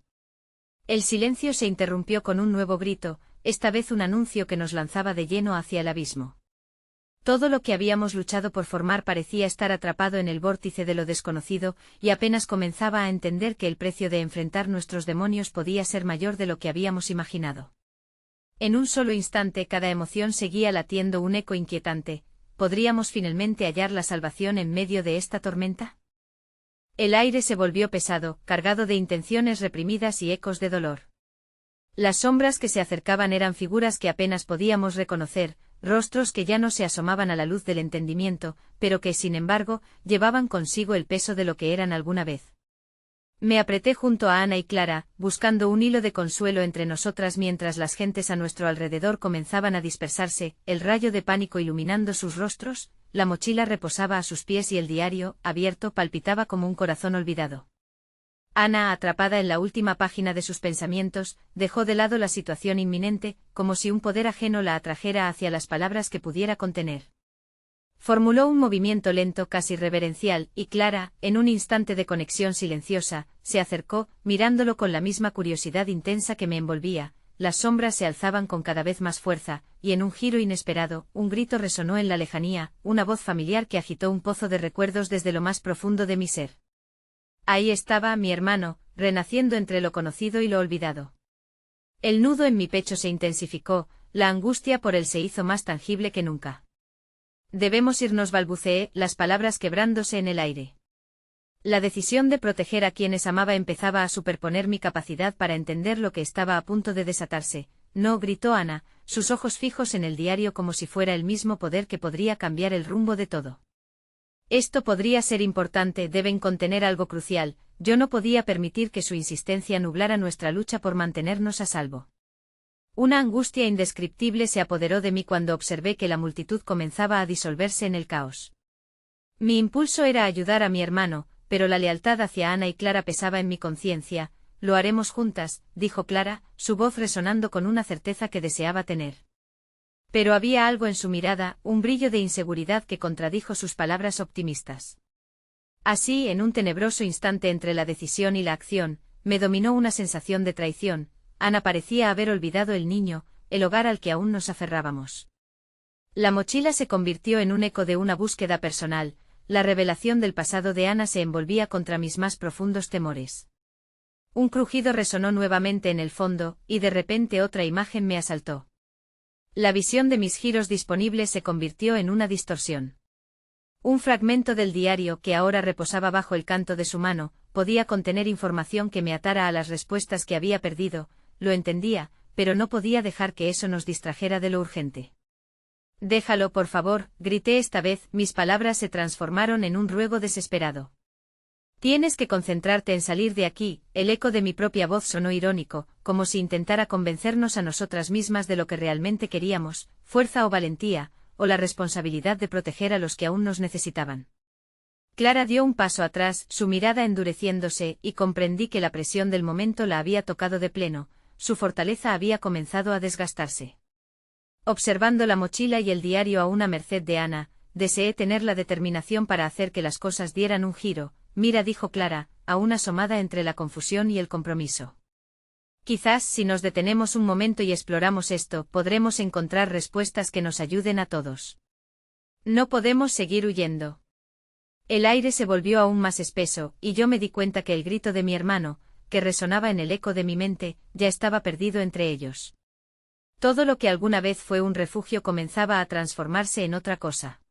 El silencio se interrumpió con un nuevo grito, esta vez un anuncio que nos lanzaba de lleno hacia el abismo. Todo lo que habíamos luchado por formar parecía estar atrapado en el vórtice de lo desconocido, y apenas comenzaba a entender que el precio de enfrentar nuestros demonios podía ser mayor de lo que habíamos imaginado. En un solo instante cada emoción seguía latiendo un eco inquietante. ¿Podríamos finalmente hallar la salvación en medio de esta tormenta? El aire se volvió pesado, cargado de intenciones reprimidas y ecos de dolor. Las sombras que se acercaban eran figuras que apenas podíamos reconocer, rostros que ya no se asomaban a la luz del entendimiento, pero que, sin embargo, llevaban consigo el peso de lo que eran alguna vez. Me apreté junto a Ana y Clara, buscando un hilo de consuelo entre nosotras mientras las gentes a nuestro alrededor comenzaban a dispersarse, el rayo de pánico iluminando sus rostros. La mochila reposaba a sus pies y el diario, abierto, palpitaba como un corazón olvidado. Ana, atrapada en la última página de sus pensamientos, dejó de lado la situación inminente, como si un poder ajeno la atrajera hacia las palabras que pudiera contener. Formuló un movimiento lento, casi reverencial, y Clara, en un instante de conexión silenciosa, se acercó, mirándolo con la misma curiosidad intensa que me envolvía. Las sombras se alzaban con cada vez más fuerza, y en un giro inesperado, un grito resonó en la lejanía, una voz familiar que agitó un pozo de recuerdos desde lo más profundo de mi ser. Ahí estaba mi hermano, renaciendo entre lo conocido y lo olvidado. El nudo en mi pecho se intensificó, la angustia por él se hizo más tangible que nunca. Debemos irnos, balbuceé, las palabras quebrándose en el aire. La decisión de proteger a quienes amaba empezaba a superponer mi capacidad para entender lo que estaba a punto de desatarse. No, gritó Ana, sus ojos fijos en el diario como si fuera el mismo poder que podría cambiar el rumbo de todo. Esto podría ser importante, deben contener algo crucial. Yo no podía permitir que su insistencia nublara nuestra lucha por mantenernos a salvo. Una angustia indescriptible se apoderó de mí cuando observé que la multitud comenzaba a disolverse en el caos. Mi impulso era ayudar a mi hermano, pero la lealtad hacia Ana y Clara pesaba en mi conciencia. Lo haremos juntas, dijo Clara, su voz resonando con una certeza que deseaba tener. Pero había algo en su mirada, un brillo de inseguridad que contradijo sus palabras optimistas. Así, en un tenebroso instante entre la decisión y la acción, me dominó una sensación de traición. Ana parecía haber olvidado el niño, el hogar al que aún nos aferrábamos. La mochila se convirtió en un eco de una búsqueda personal. La revelación del pasado de Ana se envolvía contra mis más profundos temores. Un crujido resonó nuevamente en el fondo, y de repente otra imagen me asaltó. La visión de mis giros disponibles se convirtió en una distorsión. Un fragmento del diario que ahora reposaba bajo el canto de su mano, podía contener información que me atara a las respuestas que había perdido. Lo entendía, pero no podía dejar que eso nos distrajera de lo urgente. Déjalo, por favor, grité esta vez, mis palabras se transformaron en un ruego desesperado. Tienes que concentrarte en salir de aquí. El eco de mi propia voz sonó irónico, como si intentara convencernos a nosotras mismas de lo que realmente queríamos, fuerza o valentía, o la responsabilidad de proteger a los que aún nos necesitaban. Clara dio un paso atrás, su mirada endureciéndose, y comprendí que la presión del momento la había tocado de pleno, su fortaleza había comenzado a desgastarse. Observando la mochila y el diario a una merced de Ana, deseé tener la determinación para hacer que las cosas dieran un giro. Mira, dijo Clara, aún asomada entre la confusión y el compromiso. Quizás si nos detenemos un momento y exploramos esto, podremos encontrar respuestas que nos ayuden a todos. No podemos seguir huyendo. El aire se volvió aún más espeso, y yo me di cuenta que el grito de mi hermano, que resonaba en el eco de mi mente, ya estaba perdido entre ellos. Todo lo que alguna vez fue un refugio comenzaba a transformarse en otra cosa.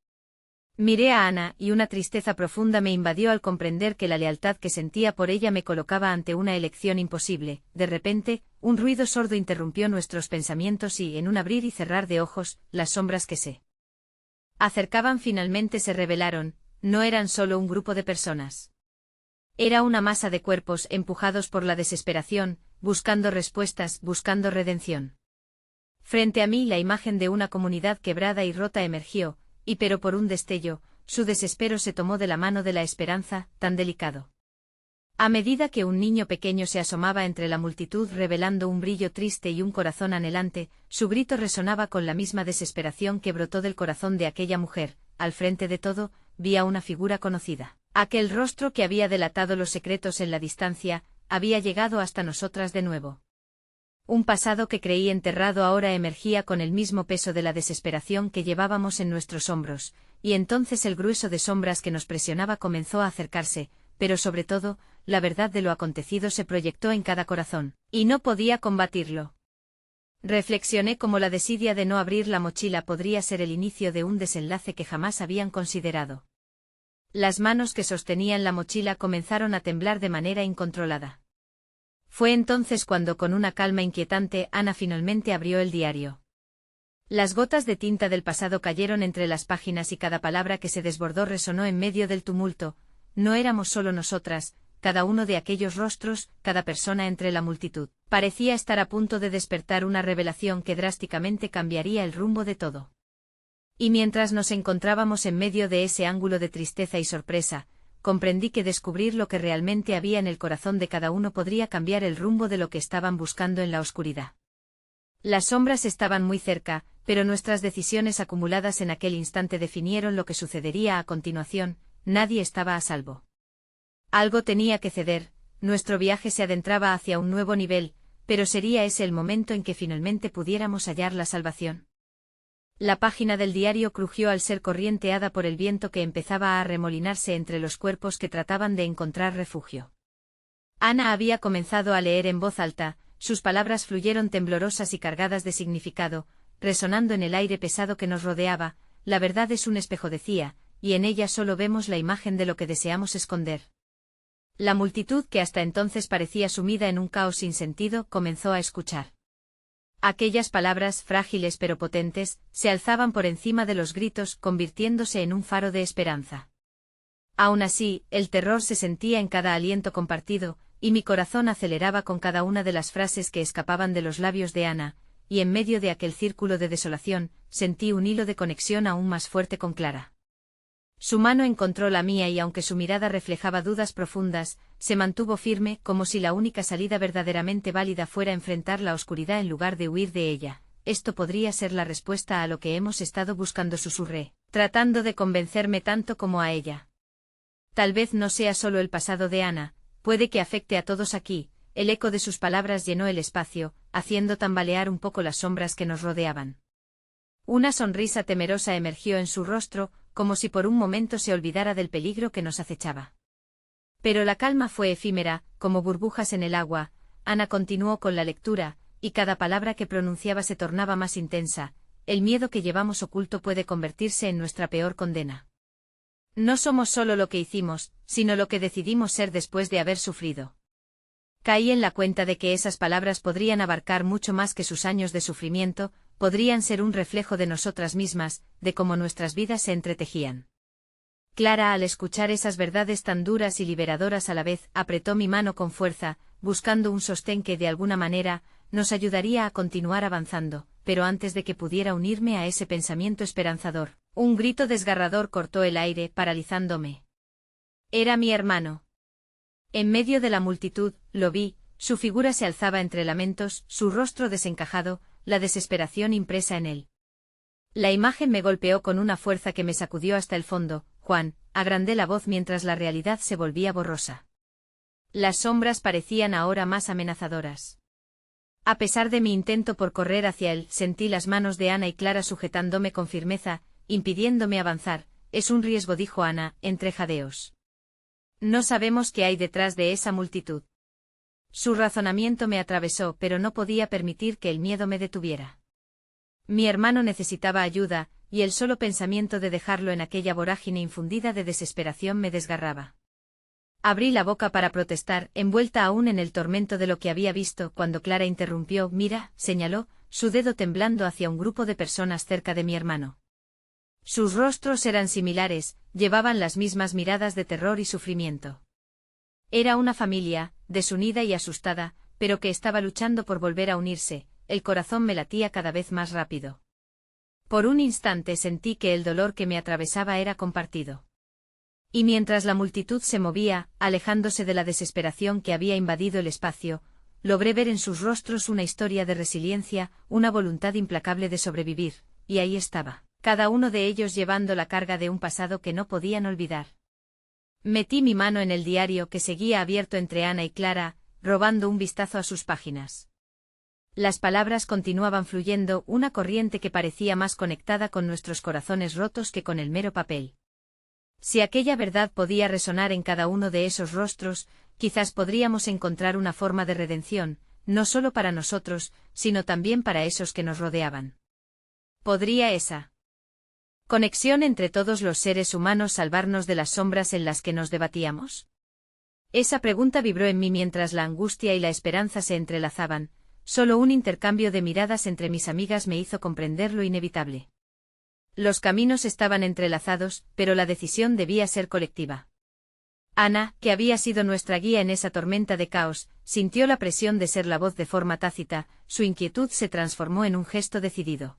Miré a Ana y una tristeza profunda me invadió al comprender que la lealtad que sentía por ella me colocaba ante una elección imposible. De repente, un ruido sordo interrumpió nuestros pensamientos y, en un abrir y cerrar de ojos, las sombras que se acercaban finalmente se revelaron, no eran solo un grupo de personas. Era una masa de cuerpos empujados por la desesperación, buscando respuestas, buscando redención. Frente a mí la imagen de una comunidad quebrada y rota emergió, y pero por un destello, su desespero se tomó de la mano de la esperanza, tan delicado. A medida que un niño pequeño se asomaba entre la multitud revelando un brillo triste y un corazón anhelante, su grito resonaba con la misma desesperación que brotó del corazón de aquella mujer. Al frente de todo, vi a una figura conocida. Aquel rostro que había delatado los secretos en la distancia, había llegado hasta nosotras de nuevo. Un pasado que creí enterrado ahora emergía con el mismo peso de la desesperación que llevábamos en nuestros hombros, y entonces el grueso de sombras que nos presionaba comenzó a acercarse, pero sobre todo, la verdad de lo acontecido se proyectó en cada corazón, y no podía combatirlo. Reflexioné cómo la desidia de no abrir la mochila podría ser el inicio de un desenlace que jamás habían considerado. Las manos que sostenían la mochila comenzaron a temblar de manera incontrolada. Fue entonces cuando con una calma inquietante Ana finalmente abrió el diario. Las gotas de tinta del pasado cayeron entre las páginas y cada palabra que se desbordó resonó en medio del tumulto. No éramos solo nosotras, cada uno de aquellos rostros, cada persona entre la multitud, parecía estar a punto de despertar una revelación que drásticamente cambiaría el rumbo de todo. Y mientras nos encontrábamos en medio de ese ángulo de tristeza y sorpresa, comprendí que descubrir lo que realmente había en el corazón de cada uno podría cambiar el rumbo de lo que estaban buscando en la oscuridad. Las sombras estaban muy cerca, pero nuestras decisiones acumuladas en aquel instante definieron lo que sucedería a continuación. Nadie estaba a salvo. Algo tenía que ceder, nuestro viaje se adentraba hacia un nuevo nivel, pero ¿sería ese el momento en que finalmente pudiéramos hallar la salvación? La página del diario crujió al ser corrienteada por el viento que empezaba a arremolinarse entre los cuerpos que trataban de encontrar refugio. Ana había comenzado a leer en voz alta, sus palabras fluyeron temblorosas y cargadas de significado, resonando en el aire pesado que nos rodeaba. La verdad es un espejo, decía, y en ella solo vemos la imagen de lo que deseamos esconder. La multitud, que hasta entonces parecía sumida en un caos sin sentido, comenzó a escuchar. Aquellas palabras, frágiles pero potentes, se alzaban por encima de los gritos, convirtiéndose en un faro de esperanza. Aún así, el terror se sentía en cada aliento compartido, y mi corazón aceleraba con cada una de las frases que escapaban de los labios de Ana, y en medio de aquel círculo de desolación, sentí un hilo de conexión aún más fuerte con Clara. Su mano encontró la mía y aunque su mirada reflejaba dudas profundas, se mantuvo firme, como si la única salida verdaderamente válida fuera enfrentar la oscuridad en lugar de huir de ella. Esto podría ser la respuesta a lo que hemos estado buscando, susurré, tratando de convencerme tanto como a ella. Tal vez no sea solo el pasado de Ana, puede que afecte a todos aquí. El eco de sus palabras llenó el espacio, haciendo tambalear un poco las sombras que nos rodeaban. Una sonrisa temerosa emergió en su rostro, como si por un momento se olvidara del peligro que nos acechaba. Pero la calma fue efímera, como burbujas en el agua. Ana continuó con la lectura, y cada palabra que pronunciaba se tornaba más intensa. El miedo que llevamos oculto puede convertirse en nuestra peor condena. No somos solo lo que hicimos, sino lo que decidimos ser después de haber sufrido. Caí en la cuenta de que esas palabras podrían abarcar mucho más que sus años de sufrimiento, podrían ser un reflejo de nosotras mismas, de cómo nuestras vidas se entretejían. Clara, al escuchar esas verdades tan duras y liberadoras a la vez, apretó mi mano con fuerza, buscando un sostén que de alguna manera nos ayudaría a continuar avanzando, pero antes de que pudiera unirme a ese pensamiento esperanzador, un grito desgarrador cortó el aire, paralizándome. Era mi hermano. En medio de la multitud, lo vi, su figura se alzaba entre lamentos, su rostro desencajado, la desesperación impresa en él. La imagen me golpeó con una fuerza que me sacudió hasta el fondo. Juan, agrandé la voz mientras la realidad se volvía borrosa. Las sombras parecían ahora más amenazadoras. A pesar de mi intento por correr hacia él, sentí las manos de Ana y Clara sujetándome con firmeza, impidiéndome avanzar. es un riesgo, dijo Ana, entre jadeos. No sabemos qué hay detrás de esa multitud. Su razonamiento me atravesó, pero no podía permitir que el miedo me detuviera. Mi hermano necesitaba ayuda, y el solo pensamiento de dejarlo en aquella vorágine infundida de desesperación me desgarraba. Abrí la boca para protestar, envuelta aún en el tormento de lo que había visto, cuando Clara interrumpió. Mira, señaló, su dedo temblando hacia un grupo de personas cerca de mi hermano. Sus rostros eran similares, llevaban las mismas miradas de terror y sufrimiento. Era una familia, desunida y asustada, pero que estaba luchando por volver a unirse. El corazón me latía cada vez más rápido. Por un instante sentí que el dolor que me atravesaba era compartido. Y mientras la multitud se movía, alejándose de la desesperación que había invadido el espacio, logré ver en sus rostros una historia de resiliencia, una voluntad implacable de sobrevivir, y ahí estaba, cada uno de ellos llevando la carga de un pasado que no podían olvidar. Metí mi mano en el diario que seguía abierto entre Ana y Clara, robando un vistazo a sus páginas. Las palabras continuaban fluyendo, una corriente que parecía más conectada con nuestros corazones rotos que con el mero papel. Si aquella verdad podía resonar en cada uno de esos rostros, quizás podríamos encontrar una forma de redención, no solo para nosotros, sino también para esos que nos rodeaban. ¿Podría esa conexión entre todos los seres humanos salvarnos de las sombras en las que nos debatíamos? Esa pregunta vibró en mí mientras la angustia y la esperanza se entrelazaban. Solo un intercambio de miradas entre mis amigas me hizo comprender lo inevitable. Los caminos estaban entrelazados, pero la decisión debía ser colectiva. Ana, que había sido nuestra guía en esa tormenta de caos, sintió la presión de ser la voz de forma tácita, su inquietud se transformó en un gesto decidido.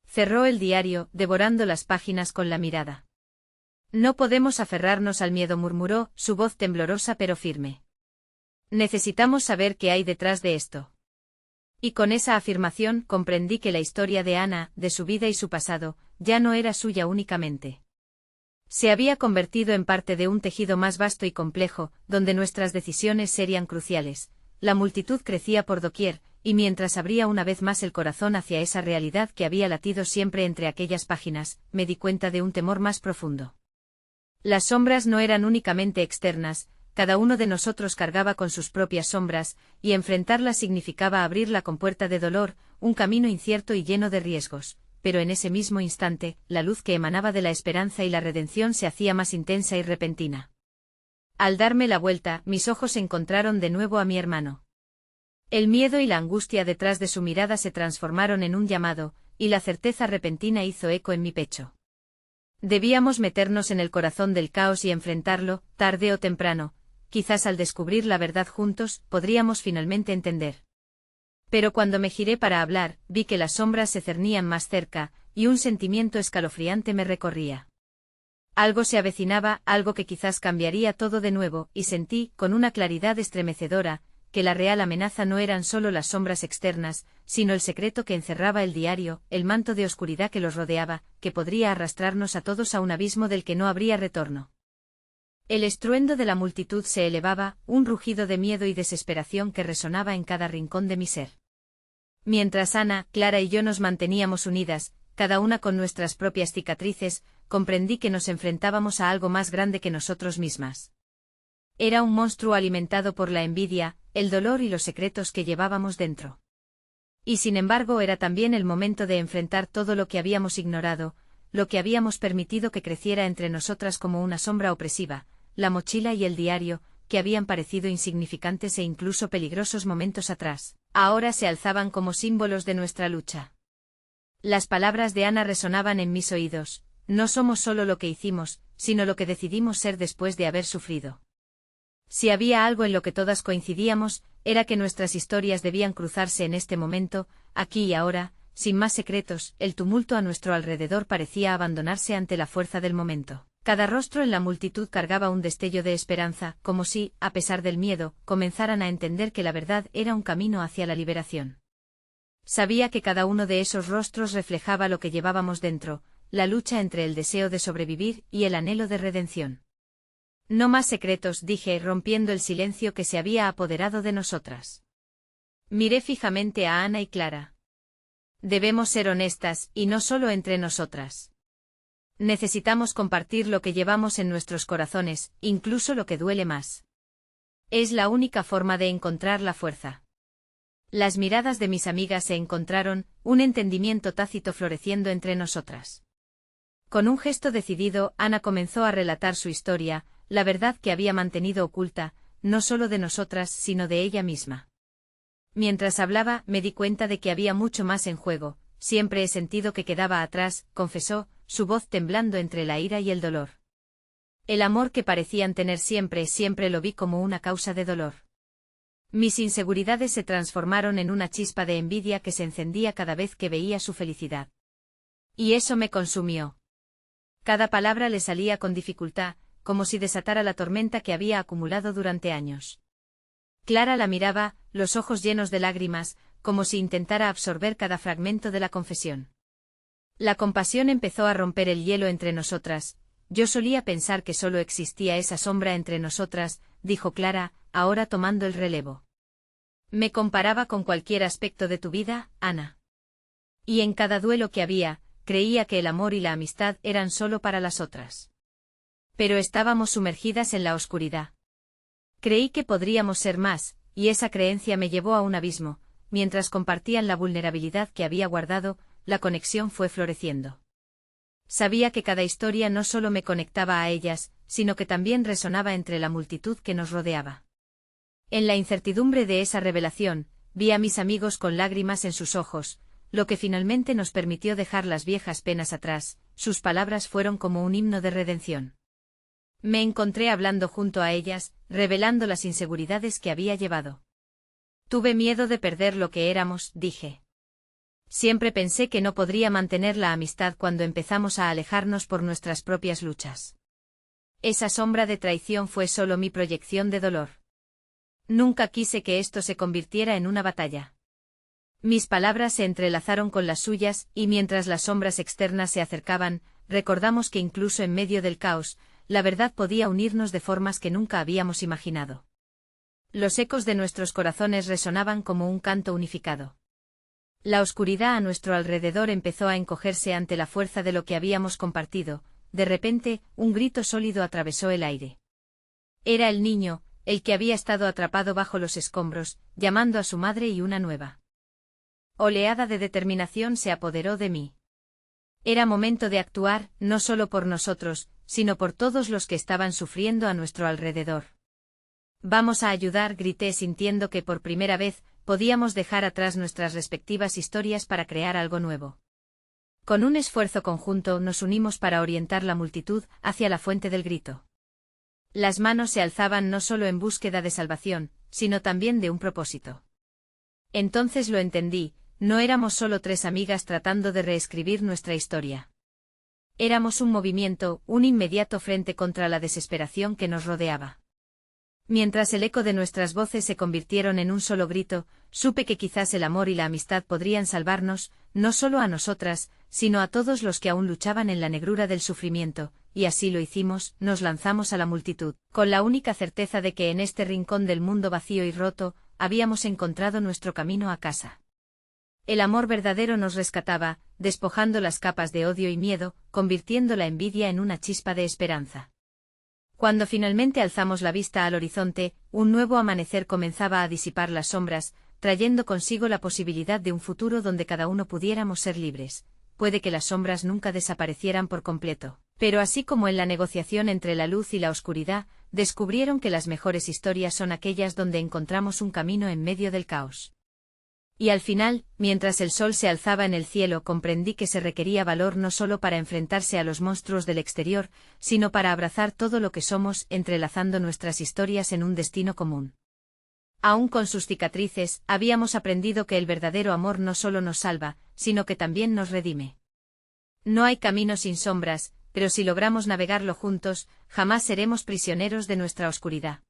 Cerró el diario, devorando las páginas con la mirada. No podemos aferrarnos al miedo, murmuró, su voz temblorosa pero firme. Necesitamos saber qué hay detrás de esto. Y con esa afirmación comprendí que la historia de Ana, de su vida y su pasado, ya no era suya únicamente. Se había convertido en parte de un tejido más vasto y complejo, donde nuestras decisiones serían cruciales. La multitud crecía por doquier, y mientras abría una vez más el corazón hacia esa realidad que había latido siempre entre aquellas páginas, me di cuenta de un temor más profundo. Las sombras no eran únicamente externas, cada uno de nosotros cargaba con sus propias sombras, y enfrentarlas significaba abrir la compuerta de dolor, un camino incierto y lleno de riesgos, pero en ese mismo instante, la luz que emanaba de la esperanza y la redención se hacía más intensa y repentina. Al darme la vuelta, mis ojos encontraron de nuevo a mi hermano. El miedo y la angustia detrás de su mirada se transformaron en un llamado, y la certeza repentina hizo eco en mi pecho. Debíamos meternos en el corazón del caos y enfrentarlo, tarde o temprano. Quizás al descubrir la verdad juntos, podríamos finalmente entender. Pero cuando me giré para hablar, vi que las sombras se cernían más cerca, y un sentimiento escalofriante me recorría. Algo se avecinaba, algo que quizás cambiaría todo de nuevo, y sentí, con una claridad estremecedora, que la real amenaza no eran solo las sombras externas, sino el secreto que encerraba el diario, el manto de oscuridad que los rodeaba, que podría arrastrarnos a todos a un abismo del que no habría retorno. El estruendo de la multitud se elevaba, un rugido de miedo y desesperación que resonaba en cada rincón de mi ser. Mientras Ana, Clara y yo nos manteníamos unidas, cada una con nuestras propias cicatrices, comprendí que nos enfrentábamos a algo más grande que nosotros mismas. Era un monstruo alimentado por la envidia, el dolor y los secretos que llevábamos dentro. Y sin embargo era también el momento de enfrentar todo lo que habíamos ignorado, lo que habíamos permitido que creciera entre nosotras como una sombra opresiva, la mochila y el diario, que habían parecido insignificantes e incluso peligrosos momentos atrás, ahora se alzaban como símbolos de nuestra lucha. Las palabras de Ana resonaban en mis oídos: no somos solo lo que hicimos, sino lo que decidimos ser después de haber sufrido. Si había algo en lo que todas coincidíamos, era que nuestras historias debían cruzarse en este momento, aquí y ahora, sin más secretos. El tumulto a nuestro alrededor parecía abandonarse ante la fuerza del momento. Cada rostro en la multitud cargaba un destello de esperanza, como si, a pesar del miedo, comenzaran a entender que la verdad era un camino hacia la liberación. Sabía que cada uno de esos rostros reflejaba lo que llevábamos dentro, la lucha entre el deseo de sobrevivir y el anhelo de redención. No más secretos, dije, rompiendo el silencio que se había apoderado de nosotras. Miré fijamente a Ana y Clara. Debemos ser honestas, y no solo entre nosotras. Necesitamos compartir lo que llevamos en nuestros corazones, incluso lo que duele más. Es la única forma de encontrar la fuerza. Las miradas de mis amigas se encontraron, un entendimiento tácito floreciendo entre nosotras. Con un gesto decidido, Ana comenzó a relatar su historia, la verdad que había mantenido oculta, no solo de nosotras sino de ella misma. Mientras hablaba, me di cuenta de que había mucho más en juego, siempre he sentido que quedaba atrás, confesó, su voz temblando entre la ira y el dolor. El amor que parecían tener siempre lo vi como una causa de dolor. Mis inseguridades se transformaron en una chispa de envidia que se encendía cada vez que veía su felicidad. Y eso me consumió. Cada palabra le salía con dificultad, como si desatara la tormenta que había acumulado durante años. Clara la miraba, los ojos llenos de lágrimas, como si intentara absorber cada fragmento de la confesión. La compasión empezó a romper el hielo entre nosotras. Yo solía pensar que solo existía esa sombra entre nosotras, dijo Clara, ahora tomando el relevo. Me comparaba con cualquier aspecto de tu vida, Ana. Y en cada duelo que había, creía que el amor y la amistad eran solo para las otras. Pero estábamos sumergidas en la oscuridad. Creí que podríamos ser más, y esa creencia me llevó a un abismo. Mientras compartían la vulnerabilidad que había guardado, la conexión fue floreciendo. Sabía que cada historia no solo me conectaba a ellas, sino que también resonaba entre la multitud que nos rodeaba. En la incertidumbre de esa revelación, vi a mis amigos con lágrimas en sus ojos, lo que finalmente nos permitió dejar las viejas penas atrás. Sus palabras fueron como un himno de redención. Me encontré hablando junto a ellas, revelando las inseguridades que había llevado. Tuve miedo de perder lo que éramos, dije. Siempre pensé que no podría mantener la amistad cuando empezamos a alejarnos por nuestras propias luchas. Esa sombra de traición fue solo mi proyección de dolor. Nunca quise que esto se convirtiera en una batalla. Mis palabras se entrelazaron con las suyas, y mientras las sombras externas se acercaban, recordamos que incluso en medio del caos, la verdad podía unirnos de formas que nunca habíamos imaginado. Los ecos de nuestros corazones resonaban como un canto unificado. La oscuridad a nuestro alrededor empezó a encogerse ante la fuerza de lo que habíamos compartido. De repente, un grito sólido atravesó el aire. Era el niño, el que había estado atrapado bajo los escombros, llamando a su madre y una nueva oleada de determinación se apoderó de mí. Era momento de actuar, no solo por nosotros, sino por todos los que estaban sufriendo a nuestro alrededor. Vamos a ayudar, grité sintiendo que por primera vez podíamos dejar atrás nuestras respectivas historias para crear algo nuevo. Con un esfuerzo conjunto nos unimos para orientar la multitud hacia la fuente del grito. Las manos se alzaban no solo en búsqueda de salvación, sino también de un propósito. Entonces lo entendí, no éramos solo tres amigas tratando de reescribir nuestra historia. Éramos un movimiento, un inmediato frente contra la desesperación que nos rodeaba. Mientras el eco de nuestras voces se convirtieron en un solo grito, supe que quizás el amor y la amistad podrían salvarnos, no solo a nosotras, sino a todos los que aún luchaban en la negrura del sufrimiento, y así lo hicimos, nos lanzamos a la multitud, con la única certeza de que en este rincón del mundo vacío y roto, habíamos encontrado nuestro camino a casa. El amor verdadero nos rescataba, despojando las capas de odio y miedo, convirtiendo la envidia en una chispa de esperanza. Cuando finalmente alzamos la vista al horizonte, un nuevo amanecer comenzaba a disipar las sombras, trayendo consigo la posibilidad de un futuro donde cada uno pudiéramos ser libres. Puede que las sombras nunca desaparecieran por completo, pero así como en la negociación entre la luz y la oscuridad, descubrieron que las mejores historias son aquellas donde encontramos un camino en medio del caos. Y al final, mientras el sol se alzaba en el cielo, comprendí que se requería valor no solo para enfrentarse a los monstruos del exterior, sino para abrazar todo lo que somos, entrelazando nuestras historias en un destino común. Aún con sus cicatrices, habíamos aprendido que el verdadero amor no solo nos salva, sino que también nos redime. No hay camino sin sombras, pero si logramos navegarlo juntos, jamás seremos prisioneros de nuestra oscuridad.